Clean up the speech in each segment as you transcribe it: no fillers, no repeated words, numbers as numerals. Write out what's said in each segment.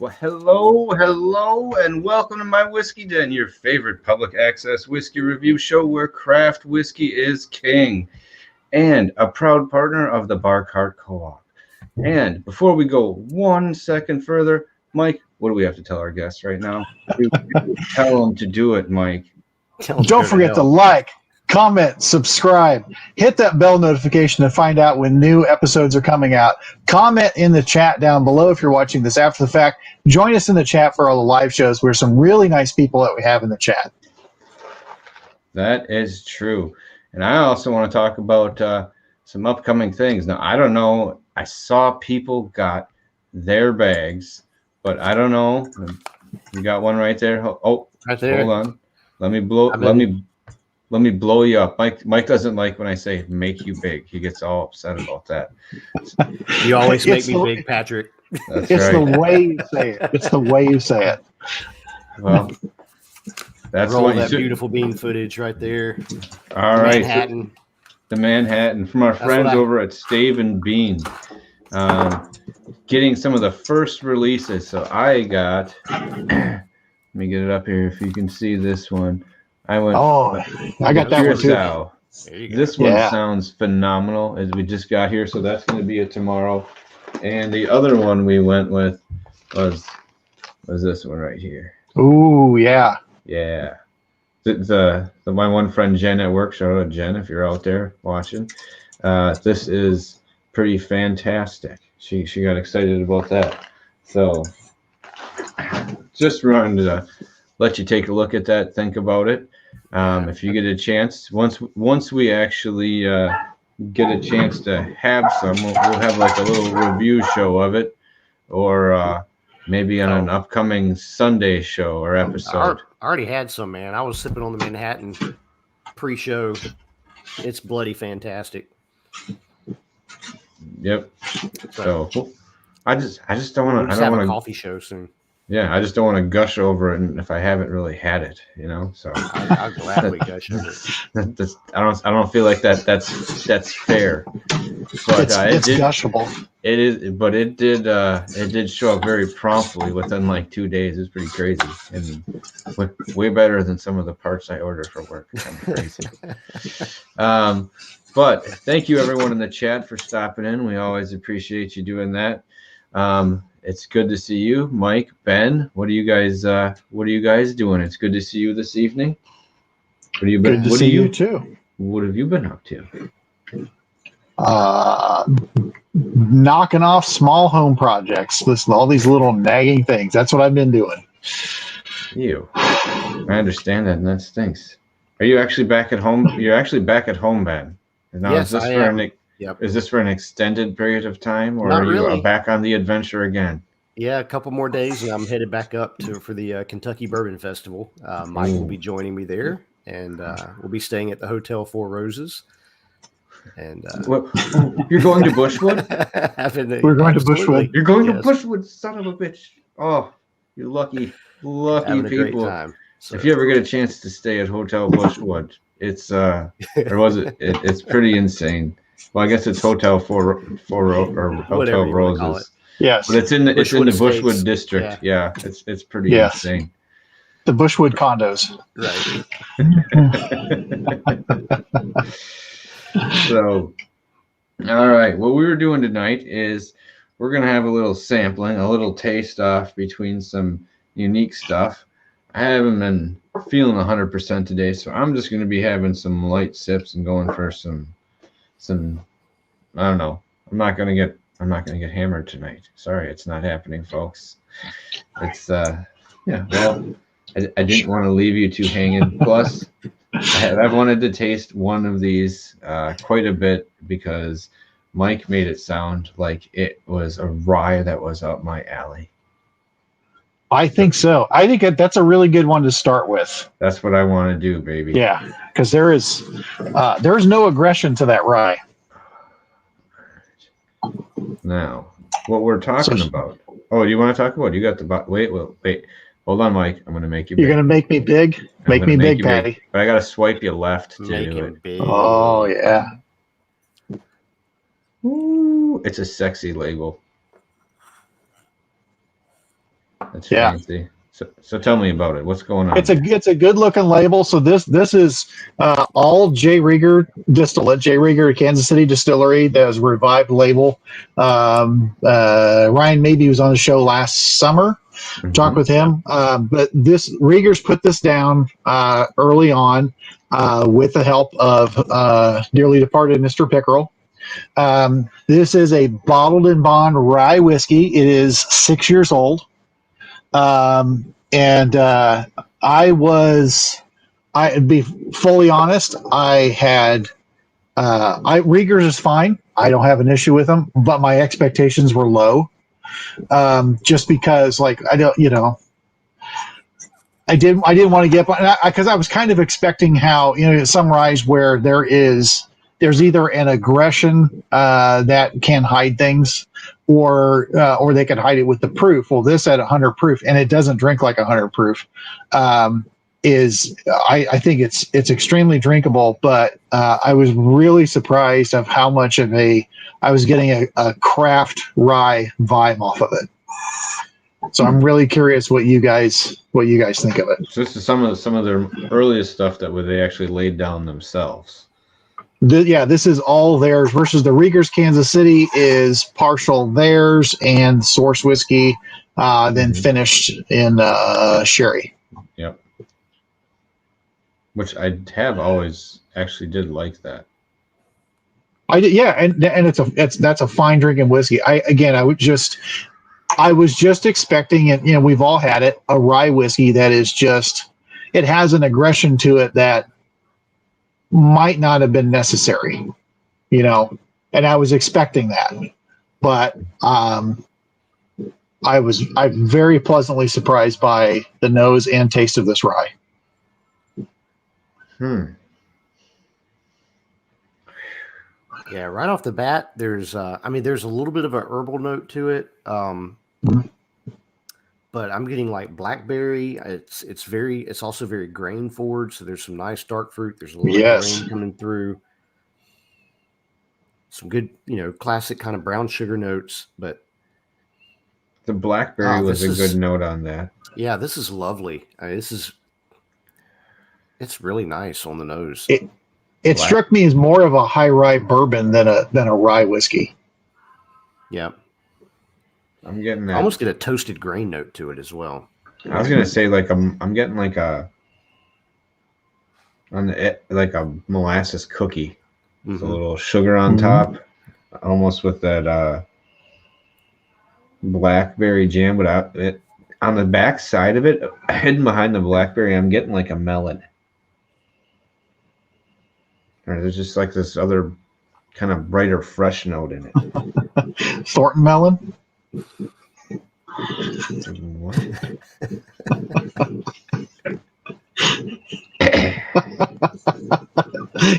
Well, hello, and welcome to my Whiskey Den, your favorite public access whiskey review show where craft whiskey is king, and a proud partner of the Bar Cart Co-op. And before we go 1 second further, Mike, what do we have to tell our guests right now? Tell them to do it, Mike. Don't forget to like, comment, subscribe, hit that bell notification to find out when new episodes are coming out. Comment in the chat down below if you're watching this after the fact. Join us in the chat for all the live shows. We're some really nice people that we have in the chat. That is true. And I also want to talk about some upcoming things. Now, I don't know. I saw people got their bags, but I don't know. You got one right there. Oh, right there. Hold on. Let me blow you up. Mike doesn't like when I say make you big. He gets all upset about that. You always make me big, Patrick. That's it's right. the way you say it. It's the way you say it. Well, that's Roll what that beautiful bean footage right there. All right. Manhattan. The Manhattan from our friends over at Stave and Bean. Getting some of the first releases. So I got, let me get it up here if you can see this one. I got that one too. This one sounds phenomenal as we just got here. So that's going to be a tomorrow. And the other one we went with was this one right here. Ooh, yeah. Yeah. My one friend Jen at work, shout out Jen if you're out there watching. This is pretty fantastic. She got excited about that. So just wanted to let you take a look at that, think about it. If you get a chance, once we actually get a chance to have some, we'll have like a little review show of it, or maybe on an upcoming Sunday show or episode. I already had some, man. I was sipping on the Manhattan pre-show. It's bloody fantastic. Yep. So I just don't want to. I don't want a coffee show soon. Yeah, I just don't want to gush over it if I haven't really had it, So I'll gladly gush over it. I don't feel like that's fair. But it's gushable. It is, but it did show up very promptly within like 2 days. It was pretty crazy and way better than some of the parts I order for work. Kind of crazy. But thank you everyone in the chat for stopping in. We always appreciate you doing that. It's good to see you, Mike, Ben. What are you guys doing? It's good to see you this evening. What have you been? Good to see you too. What have you been up to? Knocking off small home projects. Listen, all these little nagging things. That's what I've been doing. I understand that, and that stinks. Are you actually back at home? You're actually back at home, Ben. Now, yes, I am. Is this for an extended period of time, or Not are you really. back on the adventure again? Yeah, a couple more days, and I'm headed back up for the Kentucky Bourbon Festival. Mike will be joining me there, and we'll be staying at the Hotel Four Roses. And you're going to Bushwood? We're going to Bushwood. You're going to Bushwood, son of a bitch! Oh, you lucky having people. A great time. So, if you ever get a chance to stay at Hotel Bushwood, it's it's pretty insane. Well, I guess it's Hotel Four or Hotel Roses. Yes, but it's in the Bushwood Estates. district. Yeah, it's pretty insane. The Bushwood condos. Right. So, all right. What we were doing tonight is we're gonna have a little sampling, a little taste off between some unique stuff. I haven't been feeling 100% today, so I'm just gonna be having some light sips and going for some. I don't know. I'm not gonna get hammered tonight. Sorry, it's not happening, folks. It's well, I didn't want to leave you two hanging. Plus, I've wanted to taste one of these quite a bit because Mike made it sound like it was a rye that was up my alley. I think so. I think that's a really good one to start with. That's what I want to do, baby. Yeah, because there is no aggression to that rye. Now, what we're talking about. Oh, you want to talk about? You got the wait. Hold on, Mike. I'm going to make you big. You're going to make me big? Make me big, Patty. But I got to swipe you left to Make do him it. big. Oh, yeah. Ooh, it's a sexy label. That's fancy. So tell me about it. What's going on? It's a good looking label. So this is all J. Rieger distillate. J. Rieger Kansas City Distillery. That was a revived label. Ryan maybe was on the show last summer. Talked with him. But this Rieger's put this down early on with the help of dearly departed Mr. Pickerel. This is a bottled in bond rye whiskey. It is 6 years old. I'd be fully honest, Rieger's is fine. I don't have an issue with them, but my expectations were low. Just because I didn't want to get, because I was kind of expecting how, some ryes where there's either an aggression that can hide things, or they could hide it with the proof. Well, this at 100 proof, and it doesn't drink like 100 proof. I think it's extremely drinkable, but I was really surprised of how much of I was getting a craft rye vibe off of it. So I'm really curious what you guys think of it. So this is some of their earliest stuff that they actually laid down themselves. This is all theirs versus the Rieger's Kansas City is partial theirs and source whiskey, then finished in sherry. Yep. Which I have always actually did like that. I did, yeah, and that's a fine drinking whiskey. I was just expecting it. We've all had it, a rye whiskey that is just, it has an aggression to it that might not have been necessary, and I was expecting that, but I'm very pleasantly surprised by the nose and taste of this rye. Yeah, right off the bat, there's a little bit of an herbal note to it, but I'm getting like blackberry. It's also very grain forward, so there's some nice dark fruit. There's a little grain coming through. Some good, classic kind of brown sugar notes, but the blackberry was a good note on that. Yeah, this is lovely. It's really nice on the nose. It struck me as more of a high rye bourbon than a rye whiskey. Yeah. I'm getting that. I almost get a toasted grain note to it as well. I was gonna say I'm getting like a molasses cookie with a little sugar on top, almost with that blackberry jam. But on the back side of it, hidden behind the blackberry, I'm getting like a melon. Or there's just like this other kind of brighter, fresh note in it. Thornton melon. What?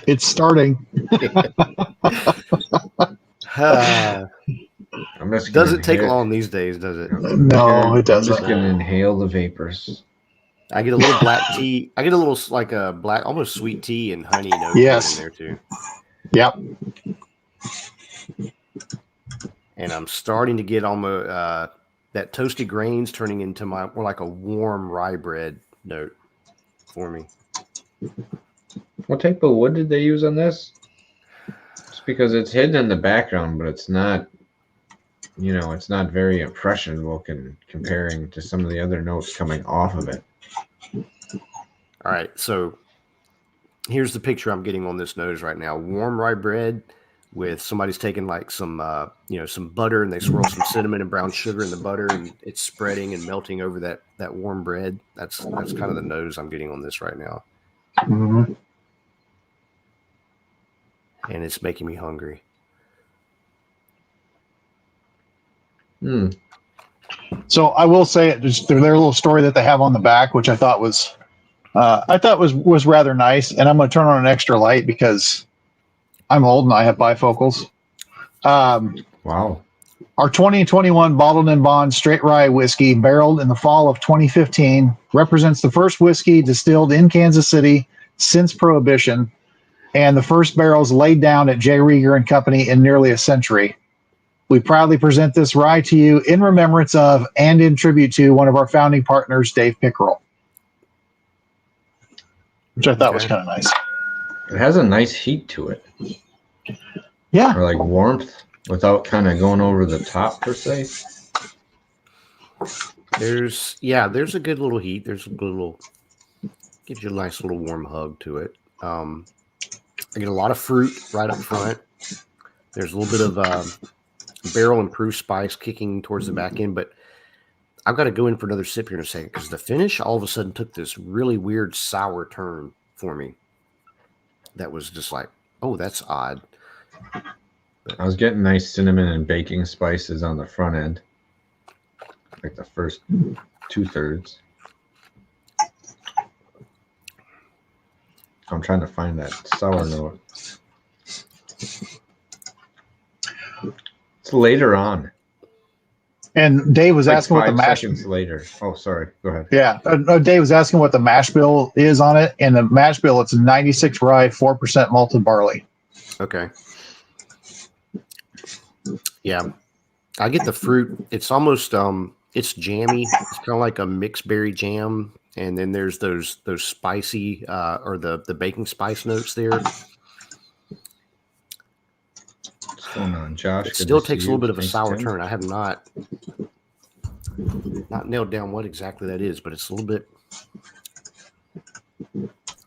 It's starting. Doesn't take long these days, does it? No, it doesn't. I'm just gonna inhale the vapors. I get a little black tea. I get a little like a black, almost sweet tea and honey note in there too. Yep. And I'm starting to get almost that toasted grains turning into more like a warm rye bread note for me. What type of wood did they use on this? Just because it's hidden in the background, but it's not, it's not very impressionable comparing to some of the other notes coming off of it. All right, so here's the picture I'm getting on this nose right now. Warm rye bread with somebody's taking like some butter, and they swirl some cinnamon and brown sugar in the butter, and it's spreading and melting over that warm bread. That's kind of the nose I'm getting on this right now. Mm-hmm. And it's making me hungry. So I will say their little story that they have on the back, which I thought was rather nice, and I'm going to turn on an extra light because I'm old and I have bifocals. Wow. Our 2021 bottled in bond straight rye whiskey, barreled in the fall of 2015, represents the first whiskey distilled in Kansas City since Prohibition, and the first barrels laid down at J. Rieger and Company in nearly a century. we proudly present this rye to you in remembrance of and in tribute to one of our founding partners, Dave Pickerel, which I thought was kind of nice. It has a nice heat to it. Yeah. Or like warmth without kind of going over the top per se. There's a good little heat. There's a good little, gives you a nice little warm hug to it. I get a lot of fruit right up front. There's a little bit of barrel and proof spice kicking towards the back end, but I've got to go in for another sip here in a second because the finish all of a sudden took this really weird sour turn for me. That was just like, oh, that's odd. I was getting nice cinnamon and baking spices on the front end, like the first 2/3. I'm trying to find that sour note. It's later on. And Dave was Like asking what the 5 mash. seconds later. Oh, sorry. Go ahead. Yeah, Dave was asking what the mash bill is on it, and the mash bill, it's 96 rye, 4% malted barley. Okay. Yeah, I get the fruit. It's almost it's jammy. It's kind of like a mixed berry jam, and then there's those spicy or the baking spice notes there. What's going on, Josh? It still takes a little bit of a sour turn. I have not nailed down what exactly that is, but it's a little bit.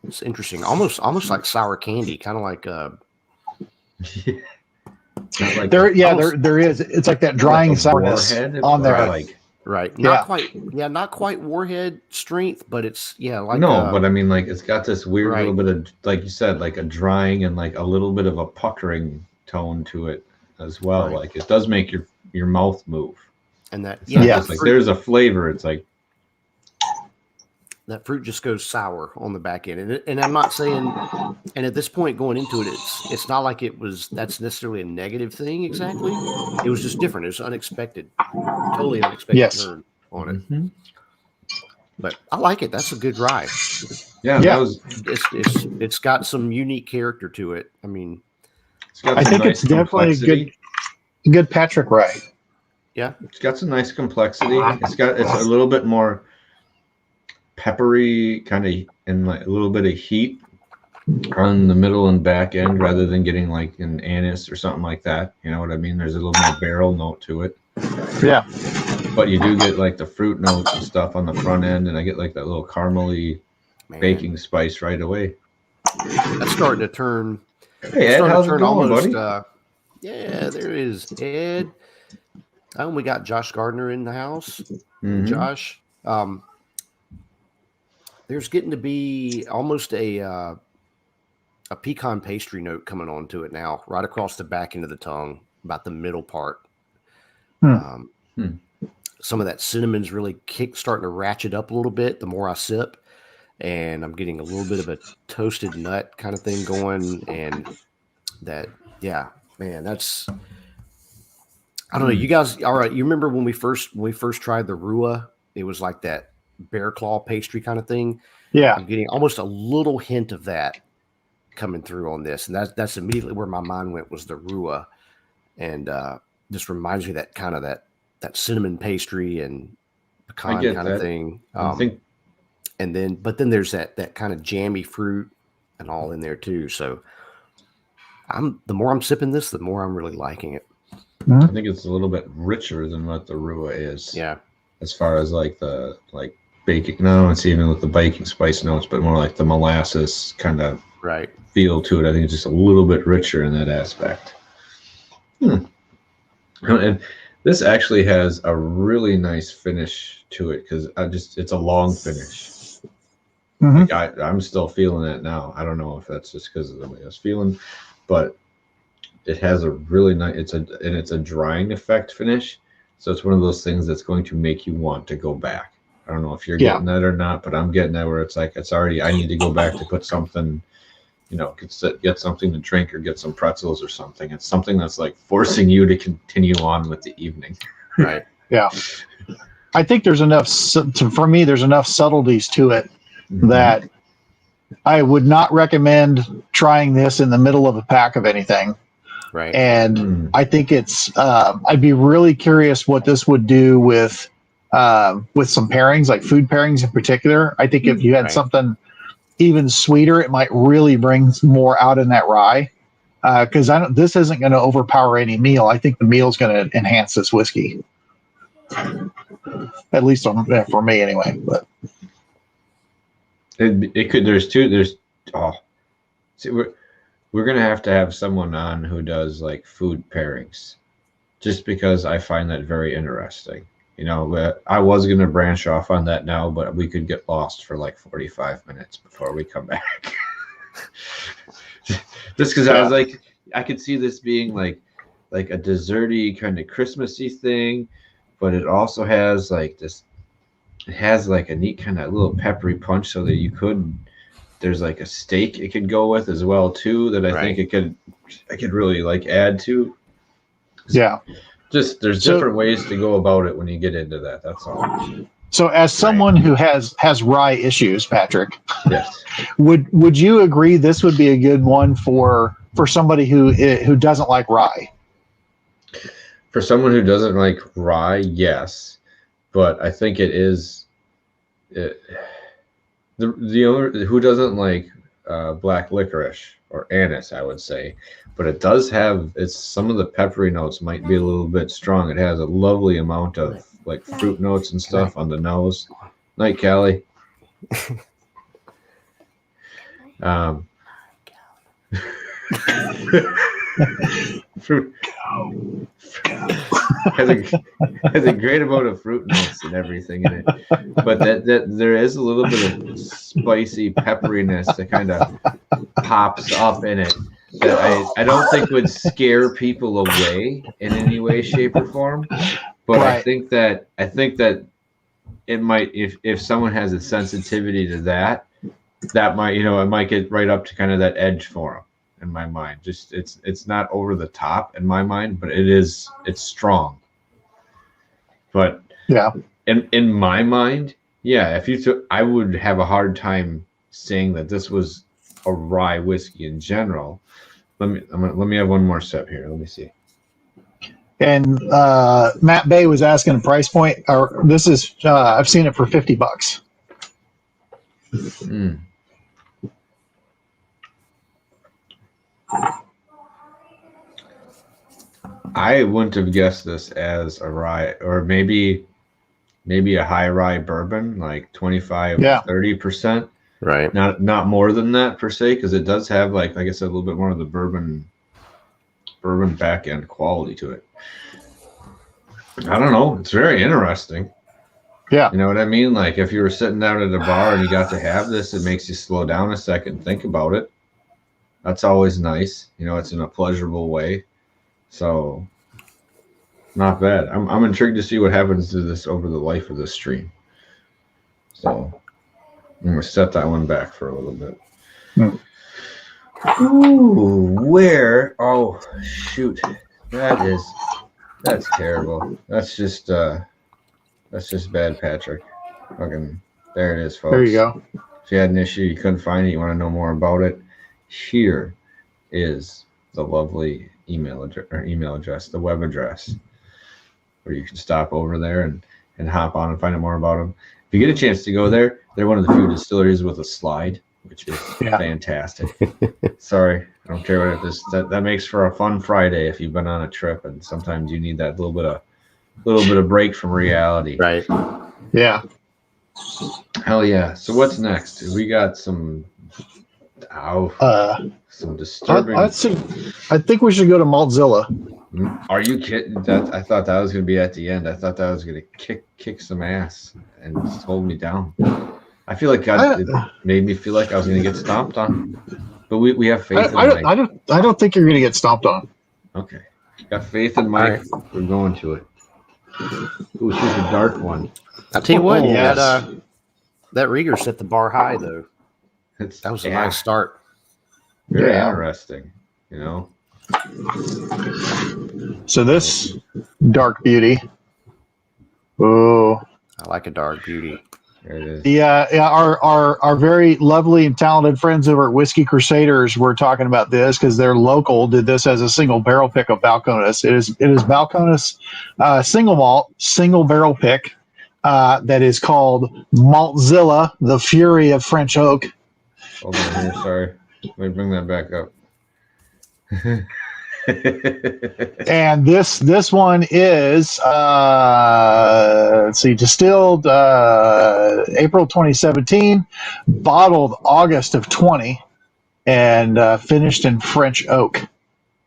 It's interesting, almost like sour candy, kind of like. Like there is. It's like that drying like sourness on there. Like, right. Not quite warhead strength, but it's like but I mean, like, it's got this weird right. little bit of, like you said, like a drying and like a little bit of a puckering tone to it as well. Right. Like, it does make your mouth move. And that It's like there's a flavor. It's like that fruit just goes sour on the back end, and I'm not saying. And at this point, going into it, it's not like that's necessarily a negative thing exactly. It was just different. It was unexpected, totally unexpected turn on it. Mm-hmm. But I like it. That's a good rye. Yeah. It's got some unique character to it. I mean, I think it's definitely a good Patrick rye. Yeah, it's got some nice complexity. It's a little bit more peppery, kind of, and like a little bit of heat on the middle and back end, rather than getting like an anise or something like that. You know what I mean? There's a little more barrel note to it. Yeah, but you do get like the fruit notes and stuff on the front end, and I get like that little caramely baking spice right away. That's starting to turn. Hey Ed, how's it going, buddy? Yeah, there is Ed. And we got Josh Gardner in the house. Mm-hmm. Josh, there's getting to be almost a pecan pastry note coming on to it now, right across the back end of the tongue, about the middle part. Some of that cinnamon's really starting to ratchet up a little bit the more I sip, and I'm getting a little bit of a toasted nut kind of thing going, and that, that's. I don't know, you guys. All right, you remember when we first tried the Rua? It was like that bear claw pastry kind of thing. Yeah, I'm getting almost a little hint of that coming through on this, and that's immediately where my mind went, was the Rua, and just reminds me that kind of that cinnamon pastry and pecan kind of thing. But then there's that kind of jammy fruit and all in there too. So the more I'm sipping this, the more I'm really liking it. I think it's a little bit richer than what the Rua is. Yeah. As far as like the baking, no, it's even with the baking spice notes, but more like the molasses kind of feel to it. I think it's just a little bit richer in that aspect. And this actually has a really nice finish to it, because it's a long finish. Mm-hmm. Like I'm still feeling it now. I don't know if that's just because of the way I was feeling, but it has a really nice, it's a drying effect finish. So it's one of those things that's going to make you want to go back. I don't know if you're getting that or not, but I'm getting that, where it's like, I need to go back to put something, get something to drink or get some pretzels or something. It's something that's like forcing you to continue on with the evening. Right. Yeah. I think there's enough, for me, there's enough subtleties to it that I would not recommend trying this in the middle of a pack of anything. Right. And I think it's. I'd be really curious what this would do with some pairings, like food pairings in particular. I think if you had something even sweeter, it might really bring more out in that rye. Because this isn't going to overpower any meal. I think the meal is going to enhance this whiskey, at least for me anyway. But it could. See, we're gonna have to have someone on who does like food pairings, just because I find that very interesting. I was gonna branch off on that now, but we could get lost for like 45 minutes before we come back. Just because I was like, I could see this being like a desserty kind of Christmassy thing, but it also has like this. It has like a neat kind of little peppery punch, so that there's like a steak it could go with as well too. That I think I could really like add to. Yeah. Just there's different ways to go about it when you get into that. That's all. So, as someone who has rye issues, Patrick, yes, would you agree this would be a good one for somebody who doesn't like rye? For someone who doesn't like rye, yes, but I think it is the owner who doesn't like black licorice or anise, I would say, but it does have some of the peppery notes might be a little bit strong. It has a lovely amount of like fruit notes and stuff on the nose. Night, Callie. Fruit has a great amount of fruit notes and everything in it, but that there is a little bit of spicy pepperiness that kind of pops up in it that I don't think would scare people away in any way, shape, or form. But I think that it might, if someone has a sensitivity to that might, it might get right up to kind of that edge for them. In my mind, just it's not over the top in my mind, but it's strong. But in my mind, I would have a hard time saying that this was a rye whiskey in general. Let me have one more sip here. Let me see. And Matt Bay was asking a price point. Or this is I've seen it for $50. I wouldn't have guessed this as a rye, or maybe a high rye bourbon, like 25-30%. Right. Not more than that per se, because it does have like I said, a little bit more of the bourbon back end quality to it. I don't know. It's very interesting. Yeah. You know what I mean? Like if you were sitting down at a bar and you got to have this, it makes you slow down a second and think about it. That's always nice. It's in a pleasurable way. So not bad. I'm intrigued to see what happens to this over the life of the stream. So I'm gonna set that one back for a little bit. Ooh, where? Oh shoot. That's terrible. That's just bad, Patrick. Fucking there it is, folks. There you go. If you had an issue, you couldn't find it, you want to know more about it, here is the lovely email address, the web address, where you can stop over there and hop on and find out more about them. If you get a chance to go there, they're one of the few distilleries with a slide, which is fantastic. Sorry, I don't care what it is. That makes for a fun Friday if you've been on a trip, and sometimes you need that little bit of break from reality. Right. Yeah. Hell yeah. So what's next? We got some disturbing. I think we should go to Maltzilla. Are you kidding? I thought that was going to be at the end. I thought that was going to kick some ass and just hold me down. I feel like it made me feel like I was going to get stomped on. But we have faith in Mike. I don't think you're going to get stomped on. Okay. Got faith in Mike. Right. We're going to it. Ooh, she's a dark one. I'll tell you what, that Rieger set the bar high, though. That was a nice start. Very interesting, So this dark beauty. Oh, I like a dark beauty. There it is. Our very lovely and talented friends over at Whiskey Crusaders were talking about this because their local did this as a single barrel pick of Balcones. It is Balcones single malt, single barrel pick that is called Maltzilla, the Fury of French Oak. Hold on here, sorry. Let me bring that back up. And this one is let's see, distilled April 2017, bottled August of 20, and finished in French oak,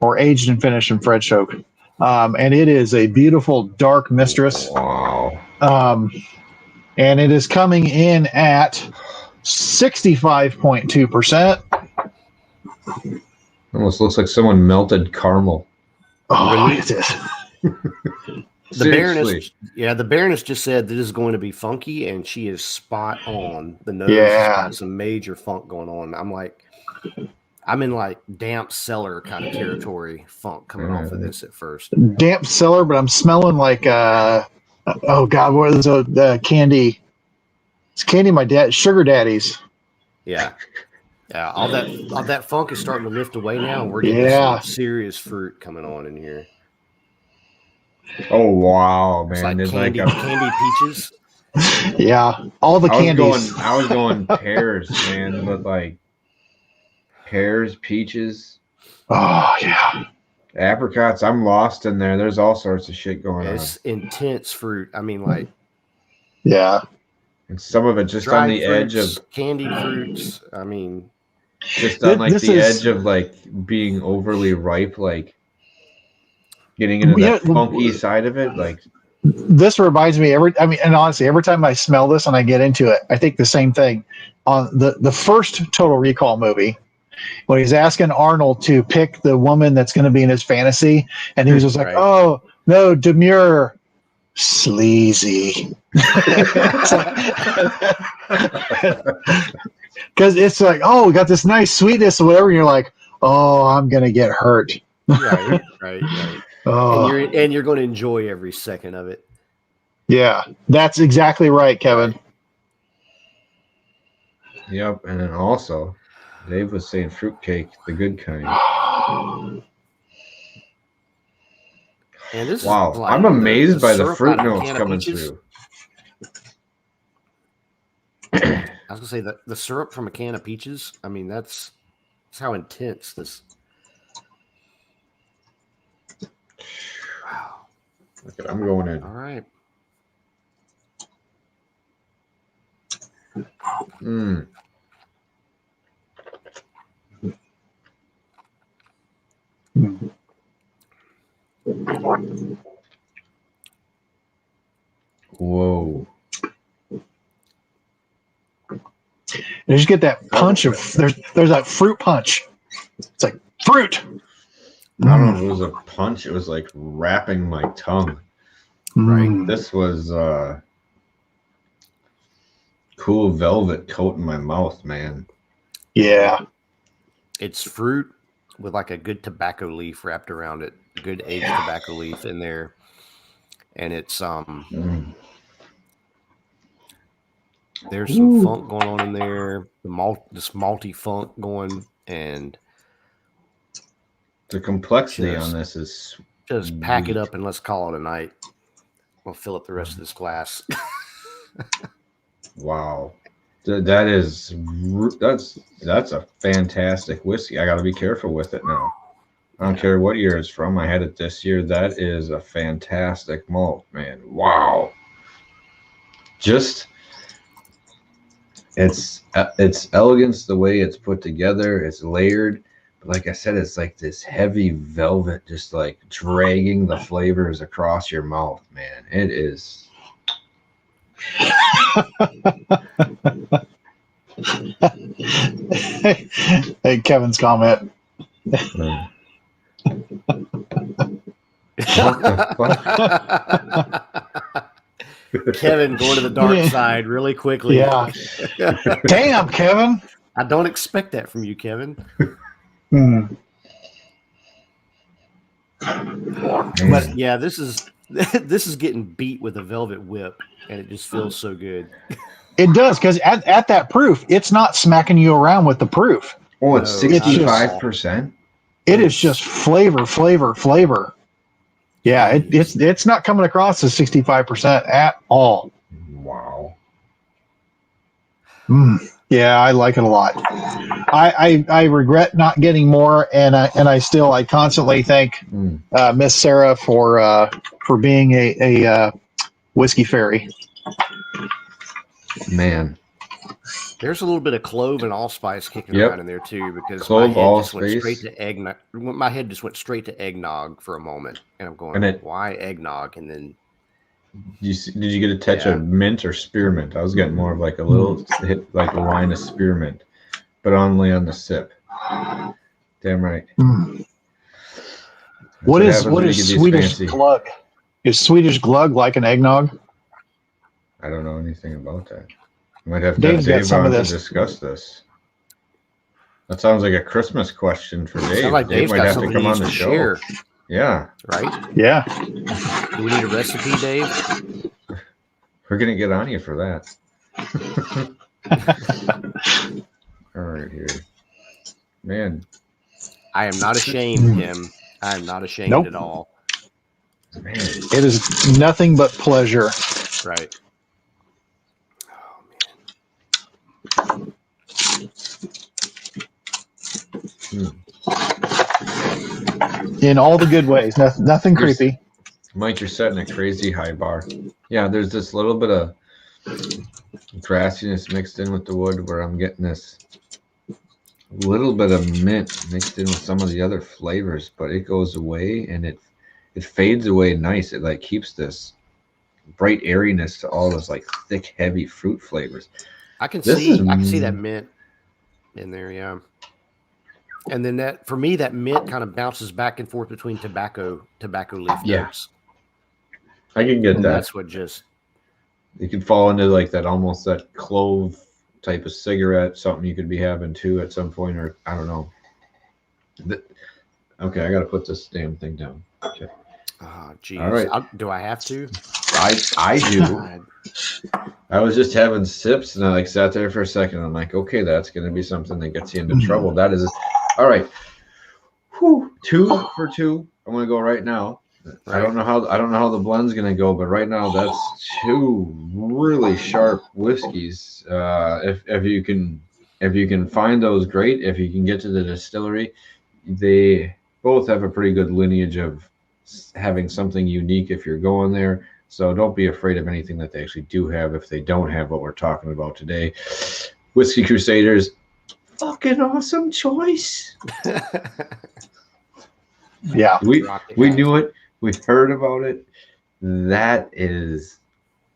or aged and finished in French oak. And it is a beautiful dark mistress. Wow. And it is coming in at 65.2%. Almost looks like someone melted caramel. Oh, it is. The Baroness just said that this is going to be funky, and she is spot on. The nose has got some major funk going on. I'm in like damp cellar kind of territory, funk coming off of this at first. Damp cellar, but I'm smelling like oh God, what is the candy? It's candy my dad, sugar daddies. Yeah. Yeah, all that funk is starting to lift away now, and we're getting some serious fruit coming on in here. Oh wow, man! It's like candy peaches. Yeah, all the candies. I was going pears, man, but like pears, peaches. Oh yeah, apricots. I'm lost in there. There's all sorts of shit going on. It's intense fruit. I mean, like yeah, and some of it just on the edge of candied fruits. I mean. Just on like the edge of like being overly ripe, like getting into that funky side of it. Like this reminds me and honestly, every time I smell this and I get into it, I think the same thing. On the first Total Recall movie, when he's asking Arnold to pick the woman that's going to be in his fantasy, and he was just like, right. "Oh no, demure, sleazy." Because it's like, oh, we got this nice sweetness or whatever, and you're like, oh, I'm gonna get hurt. Right. Oh. And you're going to enjoy every second of it. Yeah, that's exactly right, Kevin. Yep, and then also, Dave was saying fruitcake, the good kind. And this wow, is like I'm amazed by the fruit notes coming through. I was gonna say the syrup from a can of peaches. I mean, that's how intense this. Wow. Okay, I'm going in. All right. Whoa. You just get that punch of there's that fruit punch. It's like fruit. I don't know if it was a punch. It was like wrapping my tongue. Right. This was cool velvet coat in my mouth, man. Yeah. It's fruit with like a good tobacco leaf wrapped around it. A good aged tobacco leaf in there. And it's there's some funk going on in there. This malty funk going, and the complexity on this is just pack it up and let's call it a night. We'll fill up the rest of this glass. Wow, that's a fantastic whiskey. I got to be careful with it now. I don't care what year it's from. I had it this year. That is a fantastic malt, man. Wow, just. It's elegance the way it's put together. It's layered, but like I said, it's like this heavy velvet, just like dragging the flavors across your mouth, man. It is. Hey, Kevin's comment. What the fuck? Kevin going to the dark side really quickly. Yeah. Damn, Kevin. I don't expect that from you, Kevin. But yeah, this is This is getting beat with a velvet whip, and it just feels so good. It does, because at that proof, it's not smacking you around with the proof. Oh, it's 65%. It is just flavor. Yeah, it's not coming across as 65% at all. Wow. Yeah, I like it a lot. I regret not getting more, and I constantly thank Miss Sarah for being a whiskey fairy. Man, there's a little bit of clove and allspice kicking around in there too, because clove, my head just went allspice. straight to eggnog. My head just went straight to eggnog for a moment, and I'm going, why eggnog? And then did you get a touch of mint or spearmint? I was getting more of like a little hit, like a line of spearmint, but only on the sip. Damn right. What is Swedish glug? Is Swedish glug like an eggnog? I don't know anything about that. Might have to Dave's have got Dave some on of to this. That this. That sounds like a Christmas question for Dave. Like Dave might have to come on the show. Share. Yeah. Right? Yeah. Do we need a recipe, Dave? We're going to get on you for that. All right, here. Man. I am not ashamed, Tim. I am not ashamed at all. Man. It is nothing but pleasure. Right. In all the good ways. Nothing creepy. Mike, you're setting a crazy high bar. Yeah, there's this little bit of grassiness mixed in with the wood where I'm getting this little bit of mint mixed in with some of the other flavors, but it goes away and it fades away nice. It like keeps this bright airiness to all those like thick, heavy fruit flavors. I can see that mint in there, yeah. And then that, for me, that mint kind of bounces back and forth between tobacco leaf notes. I can get that. That's what just... You could fall into like that, almost that clove type of cigarette, something you could be having too at some point, or I don't know. Okay, I got to put this damn thing down. Okay. Oh, geez. All right. Do I have to? I do. I was just having sips and I like sat there for a second. I'm like, okay, that's going to be something that gets you into trouble. That is all right. 2 for 2. I'm going to go right now. Right. I don't know how the blend's going to go, but right now that's 2 really sharp whiskeys. If you can find those, great. If you can get to the distillery, they both have a pretty good lineage of having something unique if you're going there. So don't be afraid of anything that they actually do have if they don't have what we're talking about today. Whiskey Crusaders, fucking awesome choice. Yeah. We knew it. We heard about it. That is,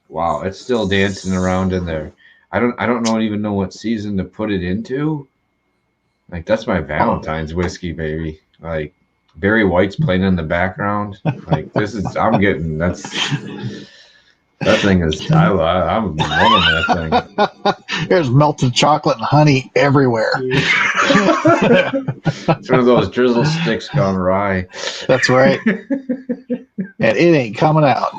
wow, it's still dancing around in there. I don't even know what season to put it into. Like, that's my Valentine's whiskey, baby. Like, Barry White's playing in the background. Like, that thing is, I'm loving that thing. There's melted chocolate and honey everywhere. It's one of those drizzle sticks gone rye. That's right. And it ain't coming out.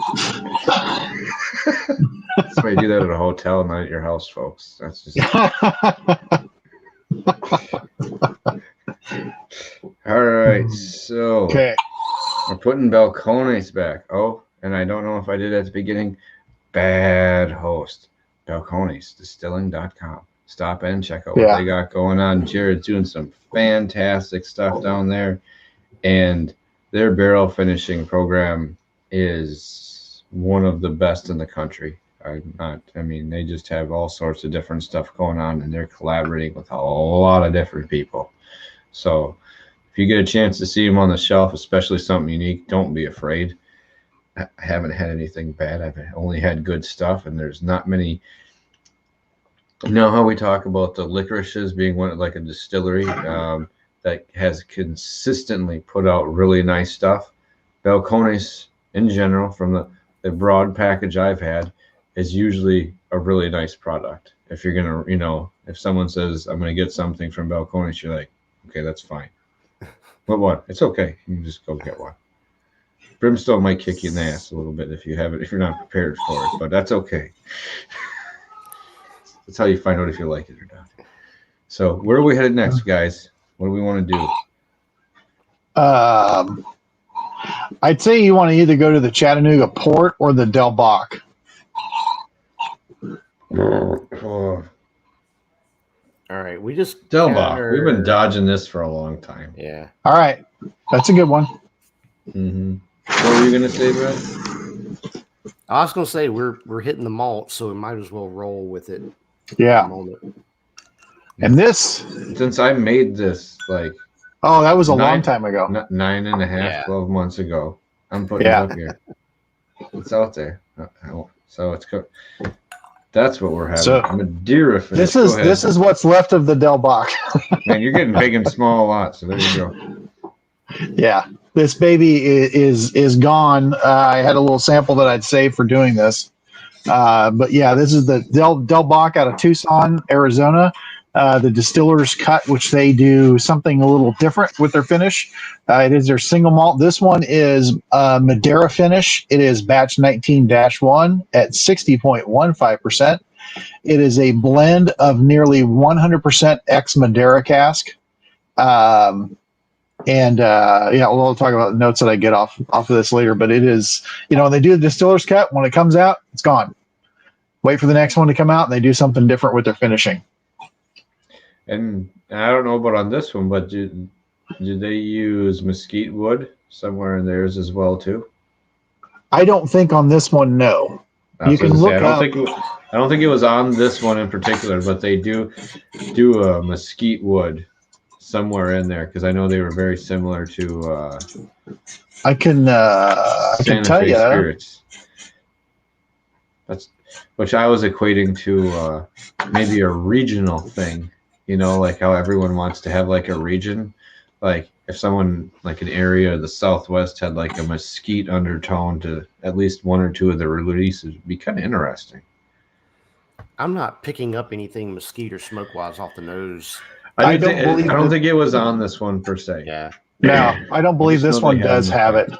That's why you do that at a hotel, not at your house, folks. That's just... All right, so we're putting Balcones back. Oh, and I don't know if I did at the beginning. Bad host. Balcones, distilling.com. Stop and check out what they got going on. Jared's doing some fantastic stuff down there, and their barrel finishing program is one of the best in the country. They just have all sorts of different stuff going on, and they're collaborating with a lot of different people. So if you get a chance to see them on the shelf, especially something unique, don't be afraid. I haven't had anything bad. I've only had good stuff, and there's not many. You know how we talk about the licorices being one like a distillery that has consistently put out really nice stuff. Balcones, in general, from the broad package I've had, is usually a really nice product. If you're gonna, if someone says I'm gonna get something from Balcones, you're like, okay, that's fine. But what? It's okay. You can just go get one. Brimstone might kick you in the ass a little bit if you're not prepared for it, but that's okay. That's how you find out if you like it or not. So where are we headed next, guys? What do we want to do? I'd say you want to either go to the Chattanooga Port or the Del Bach. Oh, All right, we just Del Bach. We've been dodging this for a long time. Yeah. All right, that's a good one. Mm-hmm. What were you gonna say, Brad? I was gonna say we're hitting the malt, so we might as well roll with it. Yeah. And this, since I made this like that was a long time ago. 9.5, 12 months ago. I'm putting it up here. It's out there. So it's cooked. That's what we're having. So Madeira finish. This is what's left of the Del Bach. Man, you're getting big and small a lot, so there you go. Yeah, this baby is gone. I had a little sample that I'd saved for doing this. But yeah, this is the Del Bach out of Tucson, Arizona. The Distiller's cut, which they do something a little different with their finish. It is their single malt. This one is Madeira finish. It is batch 19-1 at 60.15%. It is a blend of nearly 100% ex Madeira cask. We'll talk about the notes that I get off of this later. But it is, when they do the Distiller's cut, when it comes out, it's gone. Wait for the next one to come out, and they do something different with their finishing. And I don't know about on this one, but did they use mesquite wood somewhere in theirs as well too? I don't think on this one, no. You can look up. I don't think it was on this one in particular, but they do a mesquite wood somewhere in there because I know they were very similar to. I can tell you. Spirits. That's which I was equating to maybe a regional thing. Like how everyone wants to have like a region. Like if someone like an area of the Southwest had like a mesquite undertone to at least one or two of the releases, it'd be kind of interesting. I'm not picking up anything mesquite or smoke wise off the nose. I don't think it was on this one per se. Yeah. No, I don't believe this one does have it.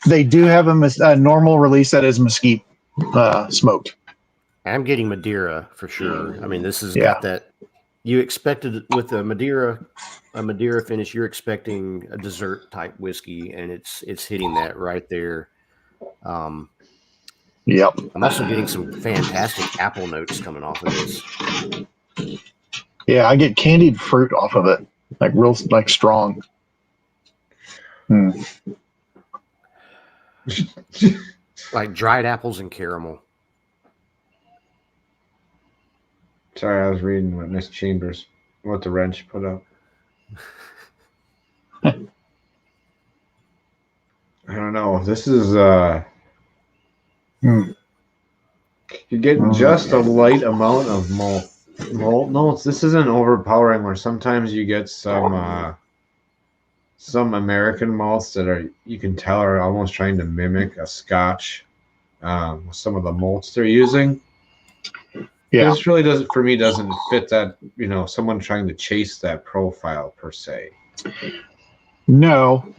They do have a normal release that is mesquite smoked. I'm getting Madeira for sure. I mean, this has got that. You expected with a Madeira finish, you're expecting a dessert type whiskey, and it's hitting that right there. Yep. I'm also getting some fantastic apple notes coming off of this. Yeah, I get candied fruit off of it, like real, like strong. Like dried apples and caramel. Sorry, I was reading what Miss Chambers, what the wrench put up. I don't know. This is you're getting just a light amount of malt notes. This isn't overpowering. Where sometimes you get some American malts that you can tell are almost trying to mimic a Scotch. Some of the malts they're using. Yeah, this really doesn't fit that. Someone trying to chase that profile per se. No,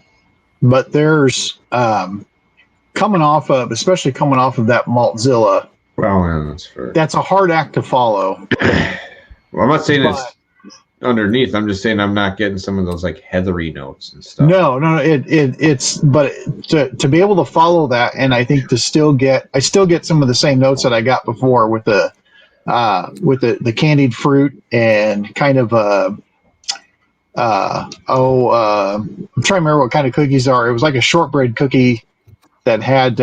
but there's especially coming off of that Maltzilla. Well, that's a hard act to follow. Well, I'm not saying it's underneath. I'm just saying I'm not getting some of those like heathery notes and stuff. No. It's but to be able to follow that, and I think I still get some of the same notes that I got before with the candied fruit and kind of I'm trying to remember what kind of cookies are. It was like a shortbread cookie that had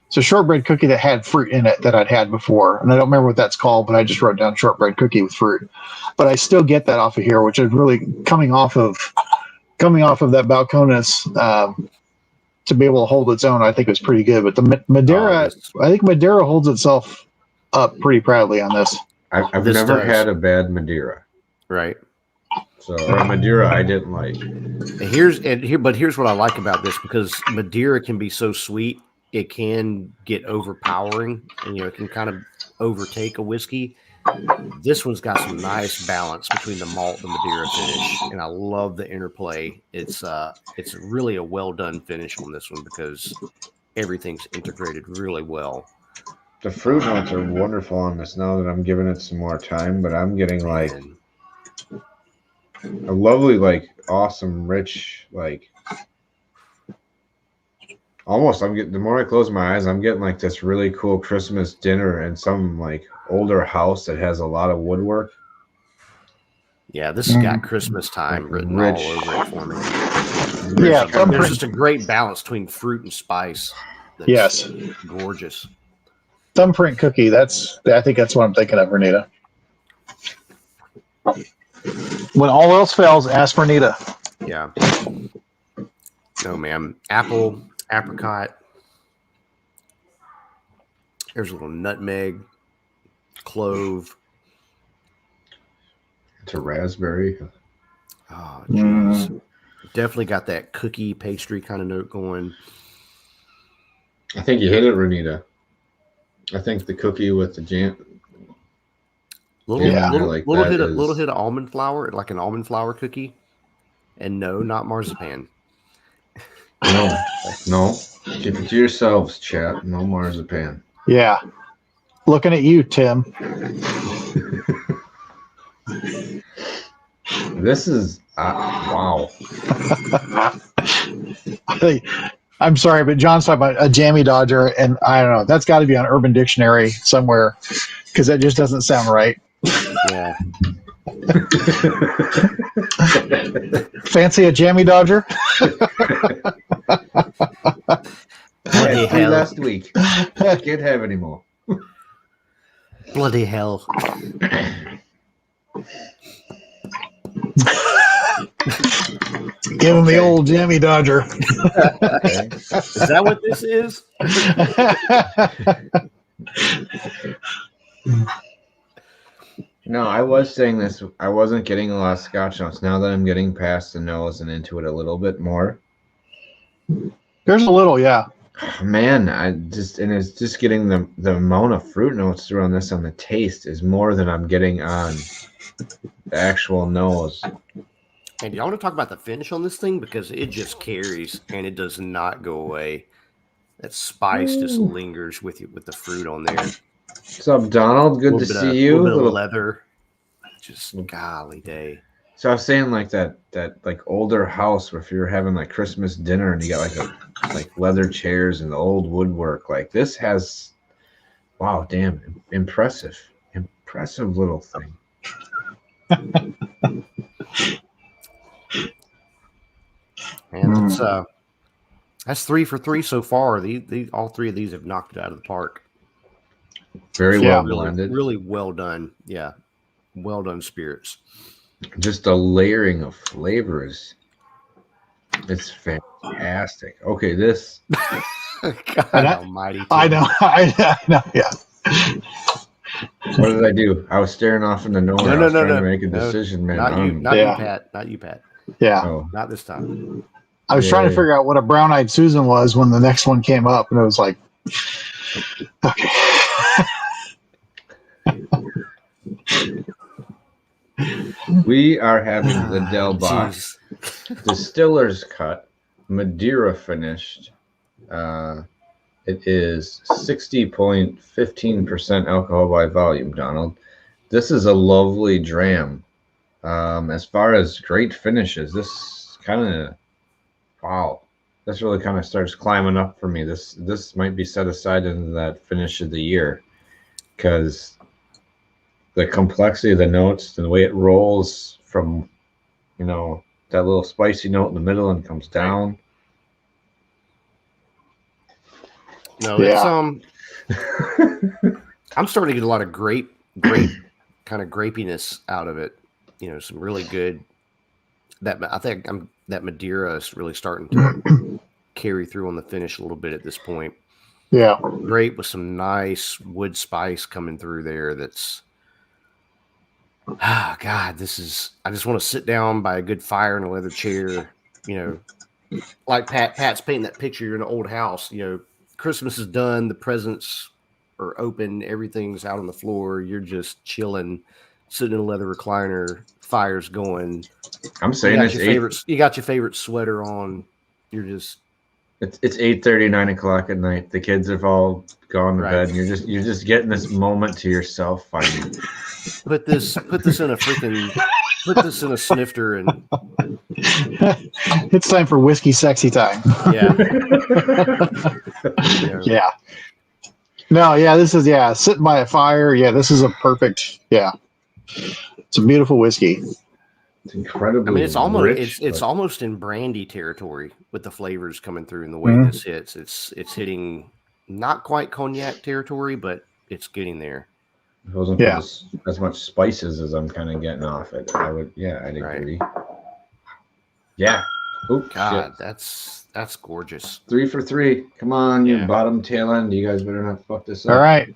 it's a shortbread cookie that had fruit in it that I'd had before, and I don't remember what that's called, but I just wrote down shortbread cookie with fruit. But I still get that off of here, which is really coming off of that Balcones. To be able to hold its own, I think was pretty good. But the Madeira, I think Madeira holds itself up pretty proudly on this. I've never had a bad Madeira. Right. So Madeira I didn't like. But here's what I like about this, because Madeira can be so sweet, it can get overpowering, and it can kind of overtake a whiskey. This one's got some nice balance between the malt and the Madeira finish, and I love the interplay. It's really a well done finish on this one because everything's integrated really well. The fruit notes are wonderful on this now that I'm giving it some more time, but I'm getting like a lovely, like awesome, rich, like almost I'm getting the more I close my eyes, I'm getting like this really cool Christmas dinner in some like older house that has a lot of woodwork. Yeah, this has got Christmas time Like written rich. all over it for me. There's just a great balance between fruit and spice. That's gorgeous. Thumbprint cookie. I think that's what I'm thinking of, Renita. When all else fails, ask for Nita. Yeah. No, man. Apple, apricot. There's a little nutmeg, clove. It's a raspberry. Oh, jeez. Definitely got that cookie pastry kind of note going. I think you hit it, Renita. I think the cookie with the jam. Little hit of almond flour, like an almond flour cookie. And no, not marzipan. No. Keep it to yourselves, chat. No marzipan. Yeah. Looking at you, Tim. This is wow. I'm sorry, but John's talking about a jammy dodger, and I don't know. That's got to be on Urban Dictionary somewhere because that just doesn't sound right. Yeah. Fancy a jammy dodger? Bloody hell. Last week. Can't have any more. Bloody hell. Give him the old jammy dodger. Okay. Is that what this is? No, I was saying this. I wasn't getting a lot of Scotch notes. Now that I'm getting past the nose and into it a little bit more. There's a little, yeah. Man, it's just getting the amount of fruit notes through on this on the taste is more than I'm getting on the actual nose. And do y'all want to talk about the finish on this thing? Because it just carries and it does not go away. That spice just lingers with you with the fruit on there. What's up, Donald? Good to see you. A little bit of leather. Just golly day. So I was saying like that like older house where if you're having like Christmas dinner and you got like leather chairs and the old woodwork, like this has wow, damn, impressive little thing. And that's 3 for 3 so far. All three of these have knocked it out of the park. Very well blended. Really well done. Yeah. Well done spirits. Just a layering of flavors. It's fantastic. Okay, this. God almighty. I know. Yeah. What did I do? I was staring off in the nowhere. I was trying to make a decision, man. Not you, Pat. Yeah. Oh. Not this time. I was trying to figure out what a brown-eyed Susan was when the next one came up, and it was like, okay. We are having the Del Box Distiller's Cut, Madeira finished. It is 60.15% alcohol by volume, Donald. This is a lovely dram. As far as great finishes, this kind of, wow, this really kind of starts climbing up for me. This might be set aside into that finish of the year because the complexity of the notes and the way it rolls from, that little spicy note in the middle and comes down. No, it's I'm starting to get a lot of grape kind of grapiness out of it. Some really good. That Madeira is really starting to carry through on the finish a little bit at this point. Yeah, grape with some nice wood spice coming through there. That's God. This is. I just want to sit down by a good fire in a leather chair. Like Pat's painting that picture. You're in an old house. Christmas is done. The presents are open. Everything's out on the floor. You're just chilling, sitting in a leather recliner. Fire's going. I'm saying You got your favorite sweater on. You're just. It's 8:30, 9 o'clock at night. The kids have all gone to Right. bed, and you're just getting this moment to yourself. Finally, put this in a snifter and It's time for whiskey sexy time. yeah. Yeah. No, yeah, this is sitting by a fire. Yeah, this is a perfect. Yeah, it's a beautiful whiskey. it's incredibly. I mean, it's almost rich, it's but almost in brandy territory with the flavors coming through and the way this hits. It's hitting not quite cognac territory, but it's getting there. If it wasn't for as much spices as I'm kind of getting off it, I'd agree. Yeah. Oops, God, shit. that's gorgeous. 3 for 3. Come on, you bottom tail end. You guys better not fuck this up. All right.